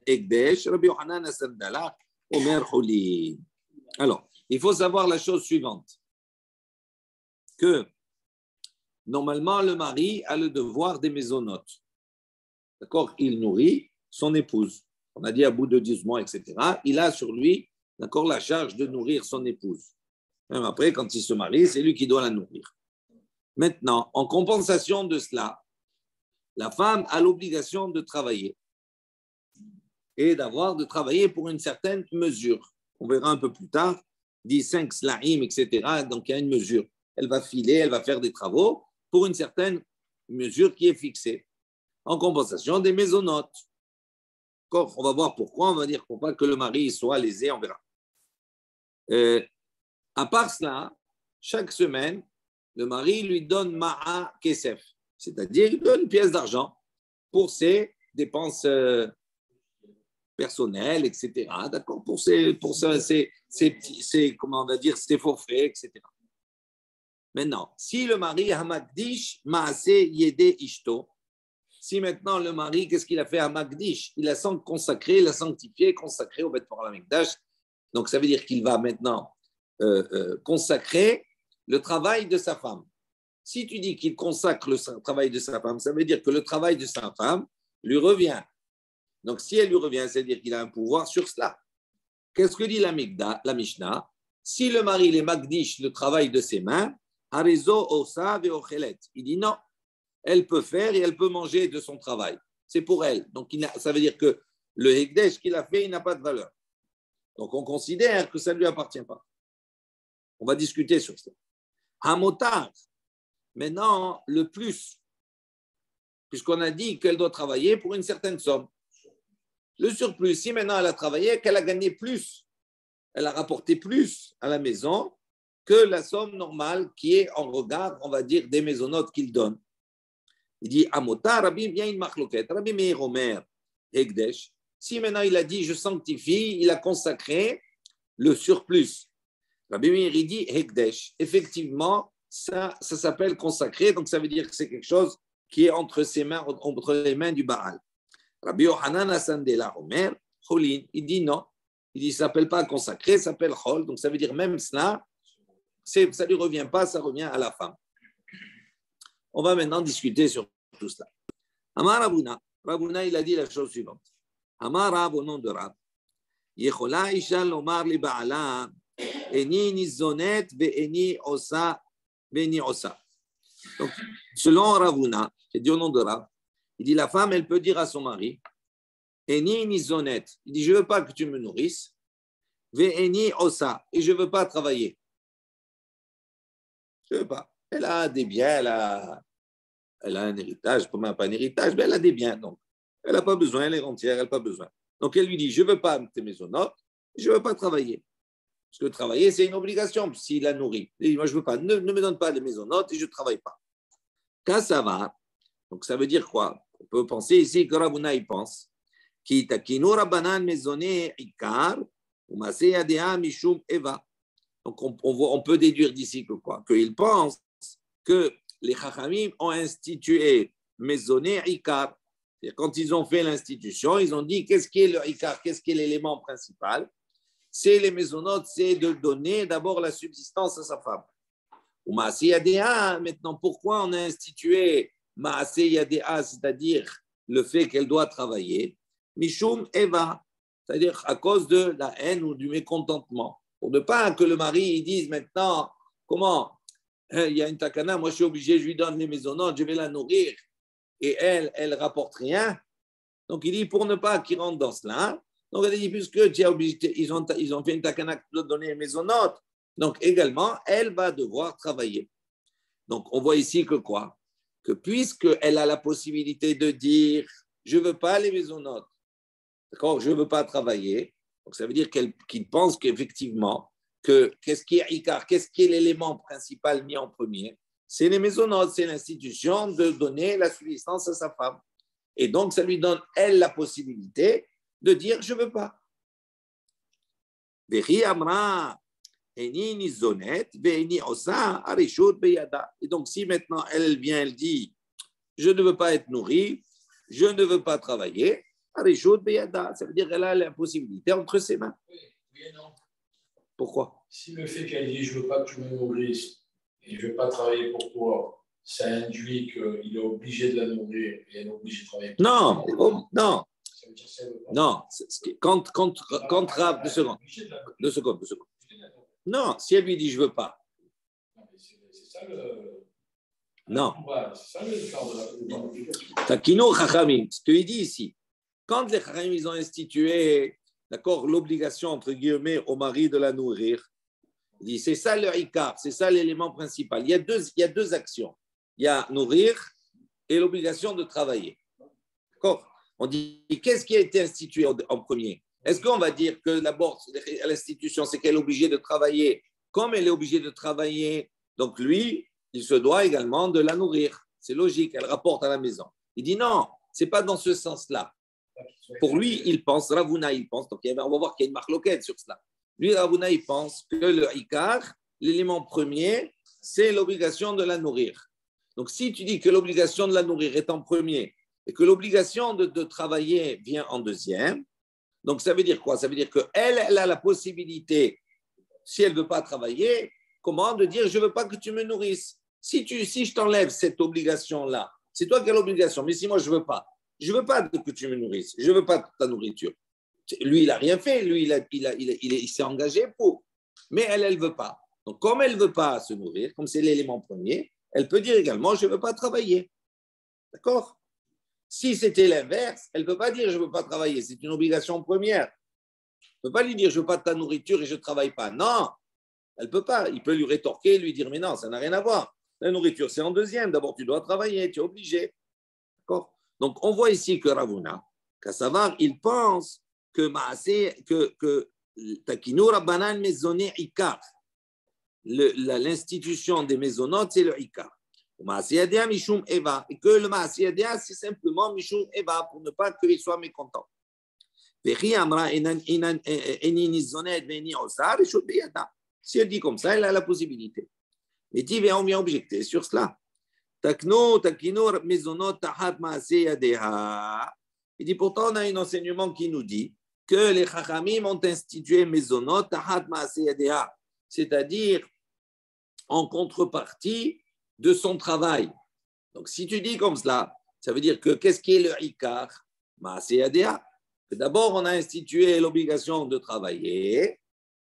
Ekdesh, Rabbi Yohanan Asandala, Omer Holi. Alors, il faut savoir la chose suivante. Que normalement, le mari a le devoir des mésonotes. D'accord? Il nourrit son épouse. On a dit à bout de 10 mois, etc. Il a sur lui, d'accord, la charge de nourrir son épouse. Même après, quand il se marie, c'est lui qui doit la nourrir. Maintenant, en compensation de cela, la femme a l'obligation de travailler et de travailler pour une certaine mesure. On verra un peu plus tard, dit 5 sla'im, etc. Donc, il y a une mesure. Elle va filer, elle va faire des travaux pour une certaine mesure qui est fixée en compensation des mésonotes. On va voir pourquoi. On va dire pour pas que le mari soit lésé, on verra. À part cela, chaque semaine, le mari lui donne ma'a kesef, c'est-à-dire il donne une pièce d'argent pour ses dépenses personnelles, etc. D'accord, pour ses comment on va dire, ses forfaits, etc. Maintenant, si le mari hamakdish ma'ase yede ishto, si maintenant le mari, qu'est-ce qu'il a fait à Magdish? Il a consacré, il a sanctifié, consacré au Beth Amikdash. Donc ça veut dire qu'il va maintenant consacrer le travail de sa femme. Si tu dis qu'il consacre le travail de sa femme, ça veut dire que le travail de sa femme lui revient. Donc si elle lui revient, c'est-à-dire qu'il a un pouvoir sur cela. Qu'est-ce que dit la Mishnah? Si le mari les Magdish, le travail de ses mains, Harezo osa veochelet. Il dit non. Elle peut faire et elle peut manger de son travail. C'est pour elle. Donc, ça veut dire que le Hekdesh qu'il a fait, il n'a pas de valeur. Donc, on considère que ça ne lui appartient pas. On va discuter sur ça. Hamotar, maintenant, le plus, puisqu'on a dit qu'elle doit travailler pour une certaine somme. Le surplus, si maintenant elle a travaillé, qu'elle a gagné plus, elle a rapporté plus à la maison que la somme normale qui est en regard, on va dire, des maisonnotes qu'il donne. Il dit, Amota, Rabbi, il y a une marloquette. Rabbi Meir Omer, Hekdesh. Si maintenant il a dit, je sanctifie, il a consacré le surplus. Rabbi Meir, il dit, Hekdesh. Effectivement, ça s'appelle consacré, donc ça veut dire que c'est quelque chose qui est entre les mains du Baal. Rabbi Yohanan Asandela Omer, Cholin, il dit non. Il dit, ça ne s'appelle pas consacré, ça s'appelle Chol. Donc ça veut dire même cela, ça ne lui revient pas, ça revient à la femme. On va maintenant discuter sur tout cela. Amar Rabuna, il a dit la chose suivante. Amar Rab, au nom de Rab, Yechola Isha lomar li ba'ala, eni nizonet ve'eni osa. Donc, selon Ravuna, qui dit au nom de Rab, il dit la femme, elle peut dire à son mari, eni nizonet, il dit je ne veux pas que tu me nourrisses, ve'eni osa, et je ne veux pas travailler. Je ne veux pas. Elle a des biens, elle a un héritage, pas un héritage, mais elle a des biens. Donc, elle n'a pas besoin, elle est rentière, elle n'a pas besoin. Donc, elle lui dit, je ne veux pas tes mésonotes, je ne veux pas travailler. Parce que travailler, c'est une obligation s'il la nourrit. Il dit, moi, je ne veux pas, ne me donne pas les mésonotes et je ne travaille pas. Quand ça va, donc ça veut dire quoi? On peut penser ici que Rabuna, il pense, qui takinu rabanan mezoné ikar, ou masé yadea mishum eva. Donc, on peut déduire d'ici que quoi? Qu'il pense que les Chachamim ont institué Mezoné Ikar. Quand ils ont fait l'institution, ils ont dit qu'est-ce qui est le Ikar, qu'est-ce qui est l'élément principal? C'est les mésonotes, c'est de donner d'abord la subsistance à sa femme. Maintenant, pourquoi on a institué Maase Yadea, c'est-à-dire le fait qu'elle doit travailler, Mishum Eva, c'est-à-dire à cause de la haine ou du mécontentement. Pour ne pas que le mari il dise maintenant, comment il y a une takana, moi je suis obligé, je lui donne les maisonnotes, je vais la nourrir, et elle rapporte rien. Donc il dit pour ne pas qu'il rentre dans cela, donc elle dit puisque tu es obligé, ils ont fait une takana qui doit donner les maisonnotes, donc également elle va devoir travailler. Donc on voit ici que quoi? Que puisqu'elle a la possibilité de dire je ne veux pas les maisonnotes, d'accord, je ne veux pas travailler, donc ça veut dire qu'il pense qu'effectivement, qu'est-ce qui est Icar, qu'est-ce qui est l'élément principal mis en premier? C'est les maisonnotes, c'est l'institution de donner la subsistance à sa femme. Et donc, ça lui donne, elle, la possibilité de dire je ne veux pas. Et donc, si maintenant elle vient, elle dit je ne veux pas être nourrie, je ne veux pas travailler, ça veut dire qu'elle a la possibilité entre ses mains. Oui, oui et non. Pourquoi? Si le fait qu'elle dit je ne veux pas que tu me nourrisses et je ne veux pas travailler pour toi, ça induit qu'il est obligé de la nourrir et elle est obligée de travailler pour non, toi. Non, ça veut dire que ça veut pas. Non, quand Rav, 2 secondes. Non, si elle lui dit je veux pas. C'est ça le. Non. C'est ça le corps de la. Takino Chachamim, ce qu'il dit ici, quand les Chachamim ils ont institué, d'accord, l'obligation entre guillemets au mari de la nourrir, il dit c'est ça le Ikar, c'est ça l'élément principal. Il y a deux actions. Il y a nourrir et l'obligation de travailler. D'accord? On dit qu'est-ce qui a été institué en premier? Est-ce qu'on va dire que d'abord l'institution c'est qu'elle est obligée de travailler comme elle est obligée de travailler, donc lui il se doit également de la nourrir. C'est logique, elle rapporte à la maison. Il dit non, c'est pas dans ce sens-là. Pour lui, il pense, Ravuna, il pense, donc on va voir qu'il y a une marloquette sur cela. Lui, Ravuna, il pense que le Ikar, l'élément premier, c'est l'obligation de la nourrir. Donc si tu dis que l'obligation de la nourrir est en premier et que l'obligation de travailler vient en deuxième, donc ça veut dire quoi? Ça veut dire qu'elle a la possibilité, si elle ne veut pas travailler, comment? De dire je ne veux pas que tu me nourrisses. Si je t'enlève cette obligation-là, c'est toi qui as l'obligation, mais si moi je ne veux pas que tu me nourrisses, je ne veux pas ta nourriture. Lui, il n'a rien fait, lui, il s'est engagé pour, mais elle ne veut pas. Donc, comme elle ne veut pas se nourrir, comme c'est l'élément premier, elle peut dire également je ne veux pas travailler. D'accord? Si c'était l'inverse, elle ne peut pas dire je ne veux pas travailler, c'est une obligation première. Elle ne peut pas lui dire je ne veux pas ta nourriture et je ne travaille pas. Non, elle ne peut pas. Il peut lui rétorquer, lui dire mais non, ça n'a rien à voir. La nourriture, c'est en deuxième. D'abord, tu dois travailler, tu es obligé. D'accord? Donc, on voit ici que Ravuna, Kassavar, il pense que Takinu Rabbanan Mezoné Ikar, l'institution des maisonnotes, c'est le Ikar. Mishum Eva, et que le Maasiyadea, c'est simplement Mishum Eva, pour ne pas qu'il soit mécontent. Si elle dit comme ça, elle a la possibilité. Mais on vient objecter sur cela. Il dit pourtant, on a un enseignement qui nous dit que les Chachamim ont institué Mezonot Tahat Maaseh Yadeha, c'est-à-dire en contrepartie de son travail. Donc, si tu dis comme cela, ça veut dire que qu'est-ce qui est le Ikar? Maaseh Yadeha. D'abord, on a institué l'obligation de travailler,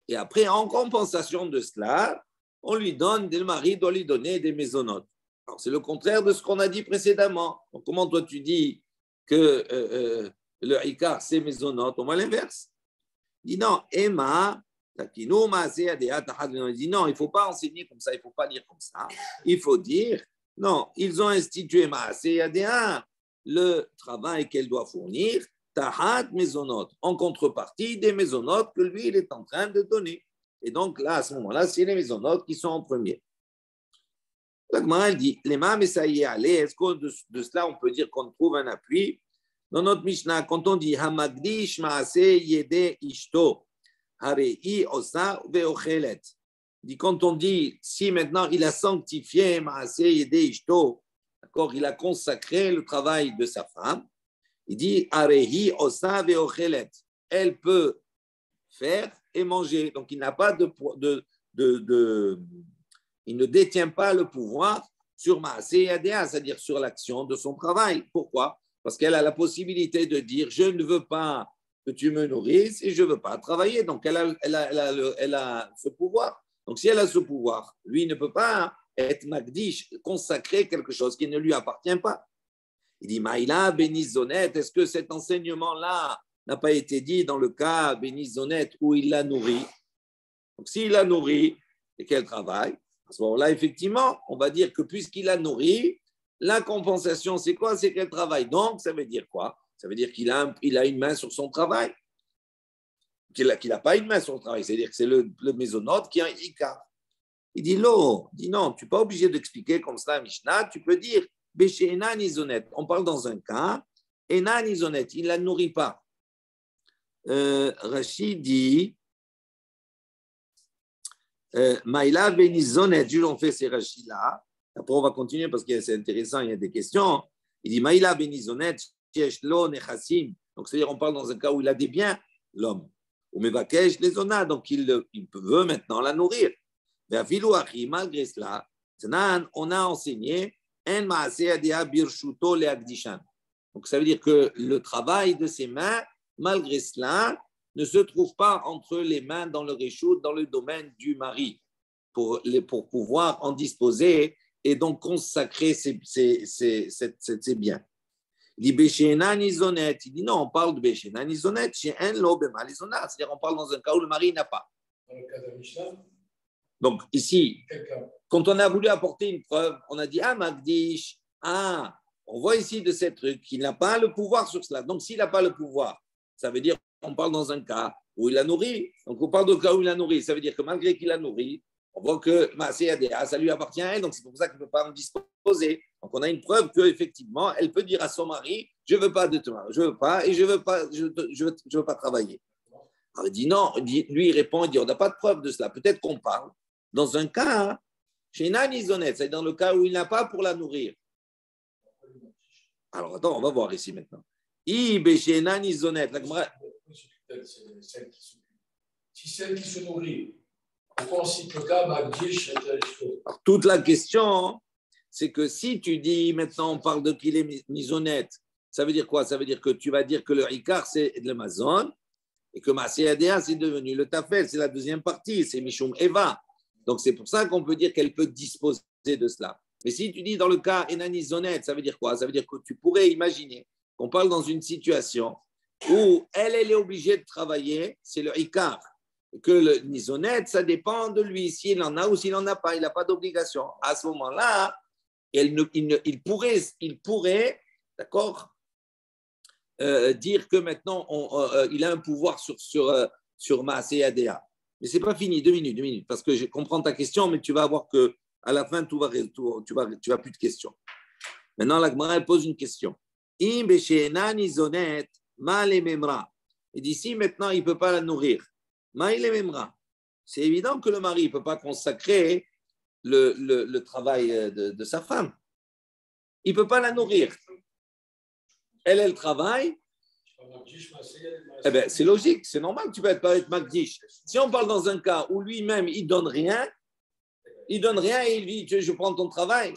et après, en compensation de cela, le mari doit lui donner des maisonnotes. Alors, c'est le contraire de ce qu'on a dit précédemment. Donc, comment toi tu dis que le Ikar, c'est maisonnotes? On va l'inverse. Il dit non, Emma, il dit non, il ne faut pas enseigner comme ça, il ne faut pas dire comme ça. Il faut dire, non, ils ont institué le travail qu'elle doit fournir, Tahat Maisonot, en contrepartie des maisonnotes que lui, il est en train de donner. Et donc là, à ce moment-là, c'est les maisonnotes qui sont en premier. La Gemara dit, les mâmes essayaient aller, est-ce que de cela, on peut dire qu'on trouve un appui? Dans notre Mishnah, quand on dit Hamagdish Maase Yede Ishto, Harei Osa Veochelet, quand on dit, si maintenant il a sanctifié Maase Yede Ishto, d'accord, il a consacré le travail de sa femme, il dit Arehi Osa Veochelet, elle peut faire et manger. Donc il n'a pas il ne détient pas le pouvoir sur Maaseh Yadea, c'est-à-dire sur l'action de son travail. Pourquoi? Parce qu'elle a la possibilité de dire je ne veux pas que tu me nourrisses et je ne veux pas travailler. Donc, elle a ce pouvoir. Donc, si elle a ce pouvoir, lui ne peut pas être Magdish, consacrer quelque chose qui ne lui appartient pas. Il dit Maïla, Bénizonet, est-ce que cet enseignement-là n'a pas été dit dans le cas Bénizonet où il la nourrit? Donc, s'il la nourrit et qu'elle travaille, à ce moment-là, effectivement, on va dire que puisqu'il la nourrit, la compensation, c'est quoi? C'est qu'elle travaille. Donc, ça veut dire quoi? Ça veut dire qu'il a une main sur son travail, qu'il n'a pas une main sur le travail. C'est-à-dire que c'est le mésonote qui a un ikar. Il dit non, tu n'es pas obligé d'expliquer comme ça, Mishnah. Tu peux dire Béché Enan Izonet. On parle dans un cas, Enan Izonet, il ne la nourrit pas. Rachid dit Maïla Benizonet, Jules, on fait ces Rachid-là. Après, on va continuer parce que c'est intéressant, il y a des questions. Il dit Maïla Benizonet, Sheshlo Nechassim. Donc, c'est-à-dire, on parle dans un cas où il a des biens, l'homme. Ou Mevakesh les zona, donc il veut maintenant la nourrir. Malgré cela, on a enseigné En Maaseh Adea Birshuto Leagdishan. Donc, ça veut dire que le travail de ses mains, malgré cela, ne se trouve pas entre les mains dans le réchout, dans le domaine du mari, pour pouvoir en disposer et donc consacrer ses biens. Il dit Béchéna Nizonet. Il dit non, on parle de Béchéna Nizonet, chez un lobema Lizona. C'est-à-dire, on parle dans un cas où le mari n'a pas. Dans le cas de Mishnah. Donc, ici, quand on a voulu apporter une preuve, on a dit ah, Magdish, on voit ici de ce truc qu'il n'a pas le pouvoir sur cela. Donc, s'il n'a pas le pouvoir, ça veut dire qu'on parle dans un cas où il a nourri. Donc, on parle d'un cas où il a nourri. Ça veut dire que malgré qu'il a nourri, on voit que ça lui appartient à elle. Donc, c'est pour ça qu'il ne peut pas en disposer. Donc, on a une preuve qu'effectivement, elle peut dire à son mari je ne veux pas de toi, je ne veux pas et je ne veux pas travailler. Alors, il dit non. Lui, il répond il dit on n'a pas de preuve de cela. Peut-être qu'on parle dans un cas chez Nanizonet, c'est dans le cas où il n'a pas pour la nourrir. Alors, attends, on va voir ici maintenant. Chez Nanizonet, si celle qui se nourrit, pourquoi on cite le cas Magdish? Toute la question, c'est que si tu dis maintenant on parle de qu'il est misonnette, ça veut dire quoi? Ça veut dire que tu vas dire que le Ikar c'est le Mazon et que Maaseh Yadea c'est devenu le Tafel, c'est la deuxième partie, c'est Mishum Eva. Donc c'est pour ça qu'on peut dire qu'elle peut disposer de cela. Mais si tu dis dans le cas Enanizonet, ça veut dire quoi? Ça veut dire que tu pourrais imaginer qu'on parle dans une situation où elle est obligée de travailler, c'est le Ikar. Que le Nizonet, ça dépend de lui, s'il en a ou s'il n'en a pas, il n'a pas d'obligation. À ce moment-là, il pourrait, d'accord, dire que maintenant, il a un pouvoir sur Maaseh Yadea. Mais ce n'est pas fini, 2 minutes, parce que je comprends ta question, mais tu vas voir qu'à la fin, tu vas plus de questions. Maintenant, la Gemara, elle pose une question. Il dit, si maintenant, il ne peut pas la nourrir, c'est évident que le mari ne peut pas consacrer le travail de sa femme. Il ne peut pas la nourrir. Elle travaille. Eh bien, c'est logique, c'est normal que tu peux pas être Magdish. Si on parle dans un cas où lui-même, il ne donne rien et il dit je prends ton travail.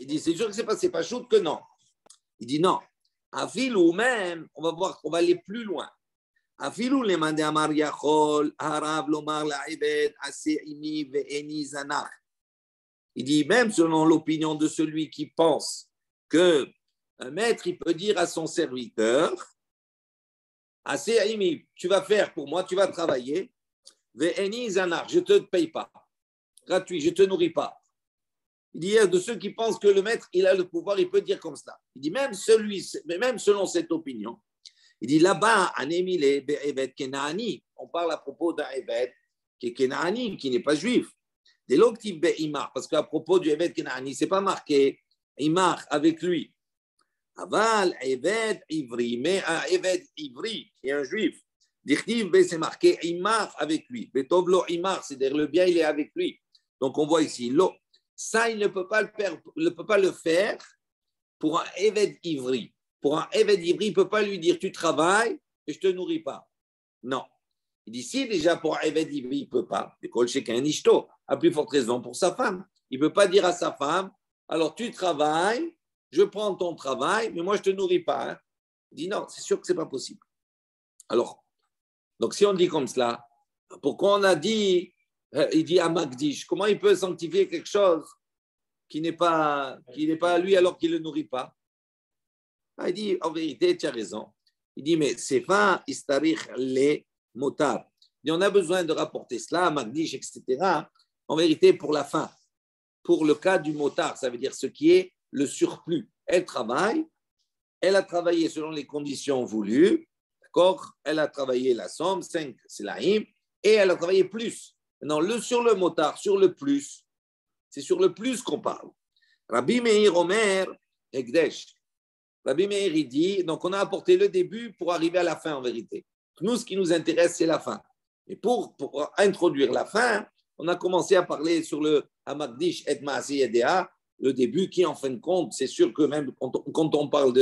Il dit c'est sûr que c'est pas chaud que non. Il dit non. À fil ou même, on va voir qu'on va aller plus loin. Il dit même selon l'opinion de celui qui pense que un maître, il peut dire à son serviteur tu vas faire pour moi, tu vas travailler, je ne te paye pas, gratuit, je ne te nourris pas. Il dit de ceux qui pensent que le maître, il a le pouvoir, il peut dire comme ça. Il dit même selon cette opinion, il dit là-bas, on parle à propos d'un Eved qui est Kenaani, qui n'est pas juif. Parce qu'à propos du Eved Kenaani, ce n'est pas marqué Imar avec lui. Aval, Eved, Ivri, mais un Eved Ivri et un juif. C'est marqué Imar avec lui. Betovlo Imar, c'est-à-dire le bien, il est avec lui. Donc on voit ici, ça, il ne peut pas le faire pour un Eved Ivri. Pour un Eved Ivri, il ne peut pas lui dire tu travailles et je ne te nourris pas. Non. Il dit si déjà pour un Eved Ivri, il ne peut pas. À plus forte raison pour sa femme. Il ne peut pas dire à sa femme, alors tu travailles, je prends ton travail, mais moi je ne te nourris pas. Hein. Il dit non, c'est sûr que ce n'est pas possible. Alors, donc si on dit comme cela, pourquoi on a dit, il dit à Magdish, comment il peut sanctifier quelque chose qui n'est pas à lui alors qu'il ne le nourrit pas? Il dit, en vérité, tu as raison. Il dit, mais c'est pas istarich les motards. Et on a besoin de rapporter cela, Magdish, etc. En vérité, pour la fin, pour le cas du motard, ça veut dire ce qui est le surplus. Elle travaille, elle a travaillé selon les conditions voulues, d'accord? Elle a travaillé la somme, 5 selaim, et elle a travaillé plus. Maintenant, sur le motard, sur le plus, c'est sur le plus qu'on parle. Rabbi Meir Omer, Ekdesh. Rabbi Meir, il dit, donc on a apporté le début pour arriver à la fin en vérité. Nous, ce qui nous intéresse, c'est la fin. Et pour introduire la fin, on a commencé à parler sur le Hamakdish et Maaseh Yedea, le début qui, en fin de compte, c'est sûr que même quand on parle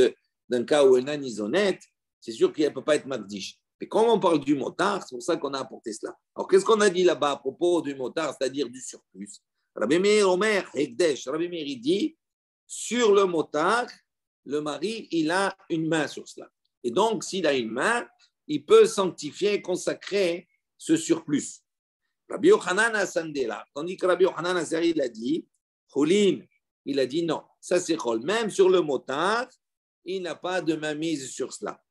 d'un cas où un âne est honnête, c'est sûr qu'il ne peut pas être Makdish. Mais quand on parle du motard, c'est pour ça qu'on a apporté cela. Alors, qu'est-ce qu'on a dit là-bas à propos du motard, c'est-à-dire du surplus? Rabbi Meir Omer, Hekdesh, Rabbi Meir, il dit, sur le motard, le mari, il a une main sur cela. Et donc, s'il a une main, il peut sanctifier, consacrer ce surplus. Rabbi Yochanan a Sandela, tandis que Rabbi Yochanan a il a dit, Choulin, il a dit non, ça c'est Chol. Même sur le motard, il n'a pas de mainmise sur cela.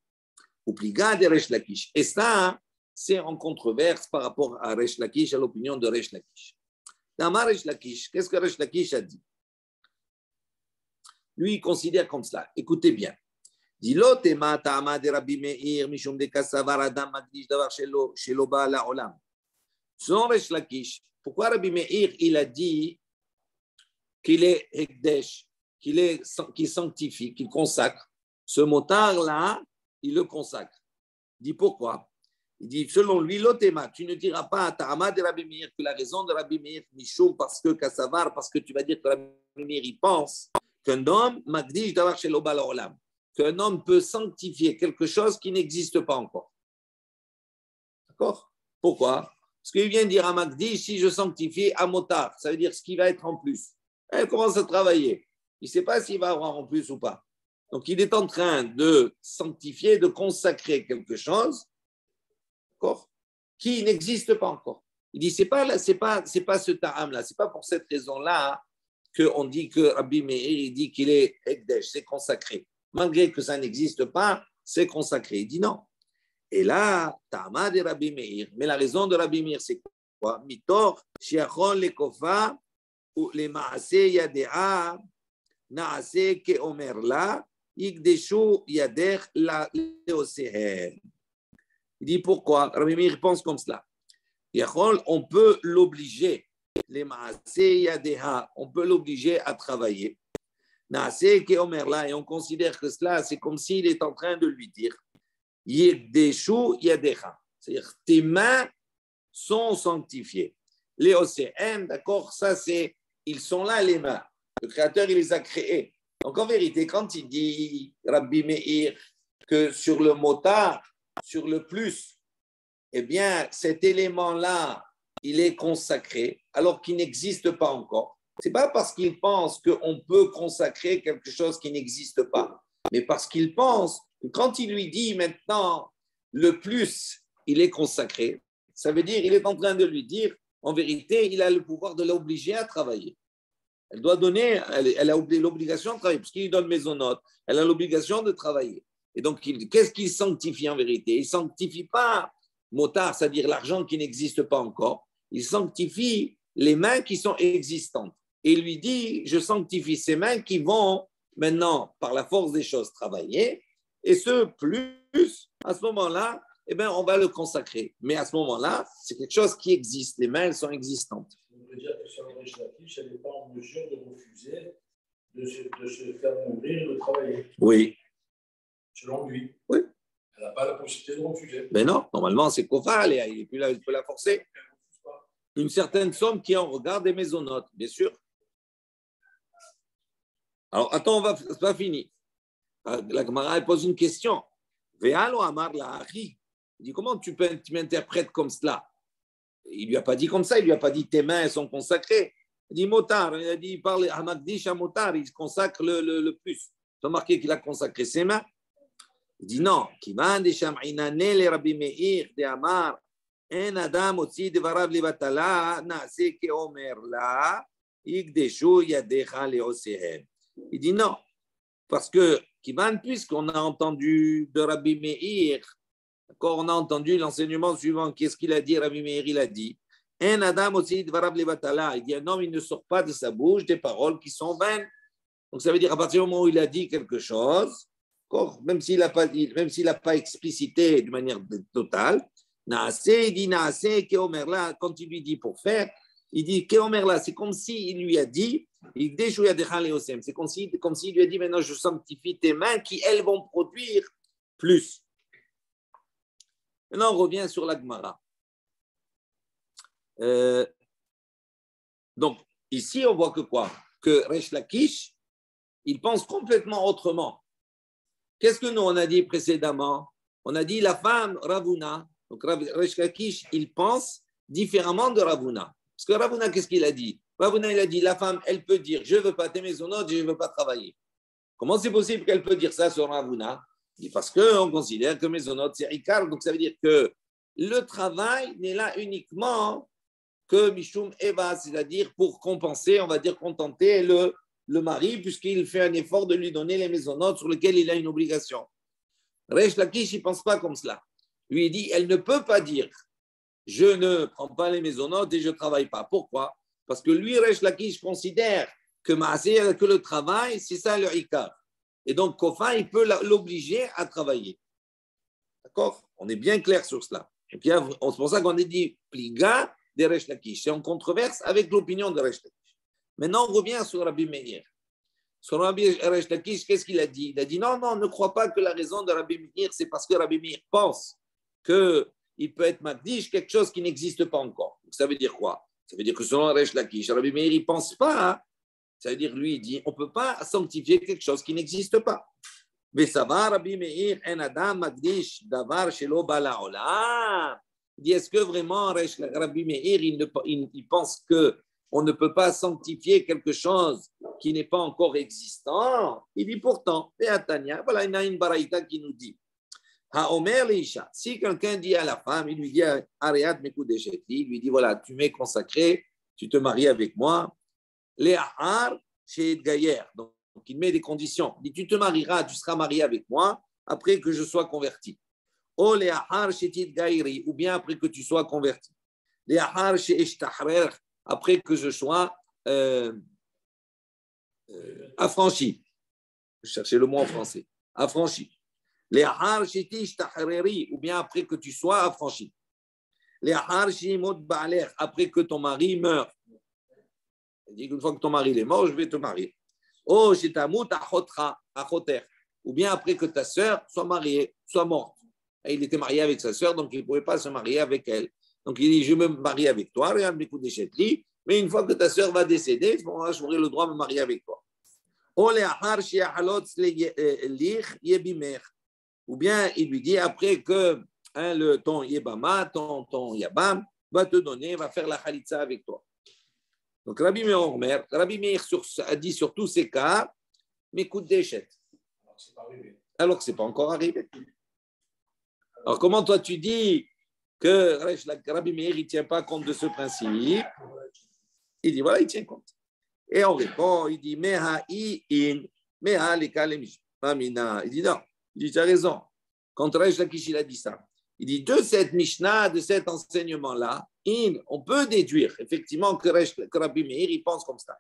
Oupliga de Resh Lakish. Et ça, c'est en controverse par rapport à Resh Lakish, à l'opinion de Resh Lakish. Dans Resh Lakish, qu'est-ce que Resh Lakish a dit? Lui, il considère comme cela. Écoutez bien. Dilo tema ta'ama de Rabbi Meir mishum de kasavar adam magdish davar shelo ba la'olam. Selon Resh Lakish, pourquoi Rabbi Meir il a dit qu'il est hekdesh, qu'il sanctifie, qu'il consacre ce motard-là, il le consacre. Il dit pourquoi? Il dit selon lui, l'otema, tu ne diras pas à ta'ama de Rabbi Meir que la raison de Rabbi Meir mishum parce que kasavar, parce que tu vas dire que Rabbi Meir il pense qu'un homme magdish davar shelo ba la'olam, qu'un homme peut sanctifier quelque chose qui n'existe pas encore. D'accord? Pourquoi? Parce qu'il vient de dire à Magdish, si je sanctifie à motard, ça veut dire ce qui va être en plus. Elle commence à travailler. Il ne sait pas s'il va avoir en plus ou pas. Donc, il est en train de sanctifier, de consacrer quelque chose, d'accord, qui n'existe pas encore. Il dit, c'est pas ce ta'am-là, c'est pas pour cette raison-là qu'on dit que Rabbi Meir, il dit qu'il est Ekdesh, c'est consacré. Malgré que ça n'existe pas, c'est consacré. Il dit non. Et là, Tama de Rabbi Meir. Mais la raison de Rabbi Meir, c'est quoi? Mitor, Shiachon, les Kofa, ou les Maase Yadea, Naase ke Omer la, Igdeshu Yader la Leoseher. Il dit pourquoi? Rabbi Meir pense comme cela. Yachon, on peut l'obliger, les Maase Yadea, on peut l'obliger à travailler. Naase ke Omer la, et on considère que cela, c'est comme s'il est en train de lui dire. Yedeshu yadecha, c'est-à-dire tes mains sont sanctifiées. Les OCM, d'accord, ça c'est, ils sont là les mains. Le Créateur, il les a créés. Donc en vérité, quand il dit Rabbi Meir que sur le motard, sur le plus, eh bien cet élément-là, il est consacré, alors qu'il n'existe pas encore. C'est pas parce qu'il pense qu'on peut consacrer quelque chose qui n'existe pas, mais parce qu'il pense que quand il lui dit maintenant le plus, il est consacré, ça veut dire il est en train de lui dire, en vérité, il a le pouvoir de l'obliger à travailler. Elle doit donner, elle a l'obligation de travailler, parce qu'il lui donne mésonote, elle a l'obligation de travailler. Et donc, qu'est-ce qu'il sanctifie en vérité? Il ne sanctifie pas motard, c'est-à-dire l'argent qui n'existe pas encore, il sanctifie les mains qui sont existantes. Et il lui dit, je sanctifie ces mains qui vont maintenant, par la force des choses, travailler. Et ce plus, à ce moment-là, eh bien, on va le consacrer. Mais à ce moment-là, c'est quelque chose qui existe. Les mains, elles sont existantes. Ça veut dire que sur le Resh Lakish, elle n'est pas en mesure de refuser de se faire nourrir et de travailler. Oui. Selon lui. Oui. Elle n'a pas la possibilité de refuser. Mais non, normalement, c'est Kofa, il peut la forcer. Une certaine somme qui est en regard des mésonotes, bien sûr. Alors, attends, c'est pas fini. La Gemara pose une question. Ve'alo amar la'achi. Il dit, comment tu m'interprètes comme cela? Il ne lui a pas dit comme ça, il ne lui a pas dit tes mains sont consacrées. Il dit Motar, il parle à Magdish à Motar, il consacre le plus. Tu as remarqué qu'il a consacré ses mains. Il dit non, Kivan de Sham'inane le Rabbi Meir de Amar, En Adam otzi devarav levatala, Naase ke Omer la, Igdeshu yadecha leosehem. Il dit non, parce que Kivan, puisqu'on a entendu de Rabbi Meir, d'accord, on a entendu l'enseignement suivant. Qu'est-ce qu'il a dit, Rabbi Meir? Il a dit Un Adam otzi devarav levatala. Il dit un homme, il ne sort pas de sa bouche des paroles qui sont vaines. Donc ça veut dire à partir du moment où il a dit quelque chose, même s'il n'a pas explicité de manière totale, il dit Naase, Keomerla, quand il lui dit pour faire, il dit Keomerla, c'est comme s'il lui a dit, c'est comme s'il lui a dit maintenant je sanctifie tes mains qui elles vont produire plus. Maintenant on revient sur la Gemara. Donc ici on voit que quoi? Que Resh Lakish, il pense complètement autrement. Qu'est-ce que nous on a dit précédemment? On a dit la femme Ravuna. Donc Resh Lakish, il pense différemment de Ravuna. Parce que Ravuna, qu'est-ce qu'il a dit? Ravuna, il a dit la femme, elle peut dire je ne veux pas tes maisonnotes, je ne veux pas travailler. Comment c'est possible qu'elle peut dire ça sur Ravuna? Il dit parce qu'on considère que maisonnotes c'est Ricard. Donc ça veut dire que le travail n'est là uniquement que Mishum Eva, c'est-à-dire pour compenser, on va dire contenter le mari, puisqu'il fait un effort de lui donner les maisonnotes sur lesquelles il a une obligation. Resh Lakish, il ne pense pas comme cela. Lui, il dit, elle ne peut pas dire, je ne prends pas les maisonnotes et je ne travaille pas. Pourquoi? Parce que lui, Resh Lakish, considère que le travail, c'est ça le Ikar. Et donc, Kofa, il peut l'obliger à travailler. D'accord? On est bien clair sur cela. Et puis, c'est pour ça qu'on a dit, Pliga de Resh Lakish. C'est en controverse avec l'opinion de Resh Lakish. Maintenant, on revient sur Rabbi Meir. Sur Rabbi Resh Lakish, qu'est-ce qu'il a dit? Il a dit non, ne crois pas que la raison de Rabbi Meir, c'est parce que Rabbi Meir pense qu'il peut être Magdish, quelque chose qui n'existe pas encore. Donc, ça veut dire quoi? Ça veut dire que selon Resh Lakish, Rabbi Meir, il ne pense pas. Hein? Ça veut dire, lui, il dit on ne peut pas sanctifier quelque chose qui n'existe pas. Mais ça va, Rabbi Meir, en Adam Magdish, Davar Shelo Bala Olam. Il dit est-ce que vraiment Rabbi Meir, il pense que on ne peut pas sanctifier quelque chose qui n'est pas encore existant? Il dit pourtant, voilà, il y a une baraïta qui nous dit Haomer Leisha, si quelqu'un dit à la femme, il lui dit Ariat Mekudeshet, il lui dit voilà, tu m'es consacré, tu te maries avec moi. Léahar chez Gaïer, donc il met des conditions. Il dit tu te marieras, tu seras marié avec moi après que je sois converti. O Léahar chez Gaïri, ou bien après que tu sois converti. Léahar chez Eshtahrer, après que je sois affranchi. Je cherchais le mot en français. Affranchi. Les Ahar Shiti Shtachareri, ou bien après que tu sois affranchi. Les Ahar Shimot Baaler, après que ton mari meurt. Il dit qu'une fois que ton mari est mort, je vais te marier. Oh, Shitamut Achoter, ou bien après que ta sœur soit mariée, soit morte. Et il était marié avec sa sœur, donc il ne pouvait pas se marier avec elle. Donc il dit je me marie avec toi, regarde mes coups d'échetli, mais une fois que ta sœur va décéder, je j'aurai le droit de me marier avec toi. Oh, les Ahar Shiahalot Lich Yebimer. Ou bien il lui dit après que ton Yebama, ton Yabam va te donner, va faire la Khalitza avec toi. Donc Rabbi Meir a dit sur tous ces cas, mais coup d'échec. Alors que ce n'est pas encore arrivé. Alors comment toi tu dis que Rabbi Meir ne tient pas compte de ce principe? Il dit voilà, il tient compte. Et on répond, il dit Meha Mamina. Il dit non. Il dit, tu as raison. Quand Resh Lakish il a dit ça, il dit de cette Mishnah, de cet enseignement-là, on peut déduire effectivement que Rabbi Meir il pense comme ça.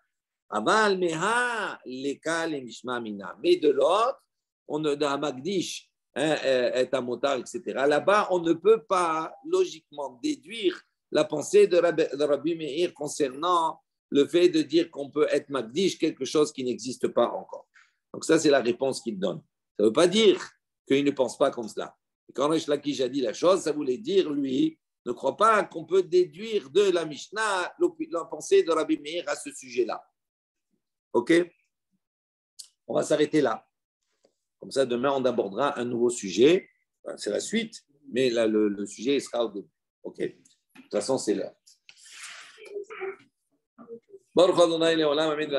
Aval meha lekal mishma mina. Mais de l'autre, on a un Magdish, et un motar, etc. Là-bas, on ne peut pas logiquement déduire la pensée de Rabbi Meir concernant le fait de dire qu'on peut être Magdish, quelque chose qui n'existe pas encore. Donc ça, c'est la réponse qu'il donne. Ça ne veut pas dire qu'il ne pense pas comme cela. Et quand Resh Lakish a dit la chose, ça voulait dire, lui, ne croit pas qu'on peut déduire de la Mishnah la pensée de Rabbi Meir à ce sujet-là. OK? On va s'arrêter là. Comme ça, demain, on abordera un nouveau sujet. C'est la suite, mais là, le sujet il sera au début. OK? De toute façon, c'est l'heure. Baruch Adonai Leolam, Amen.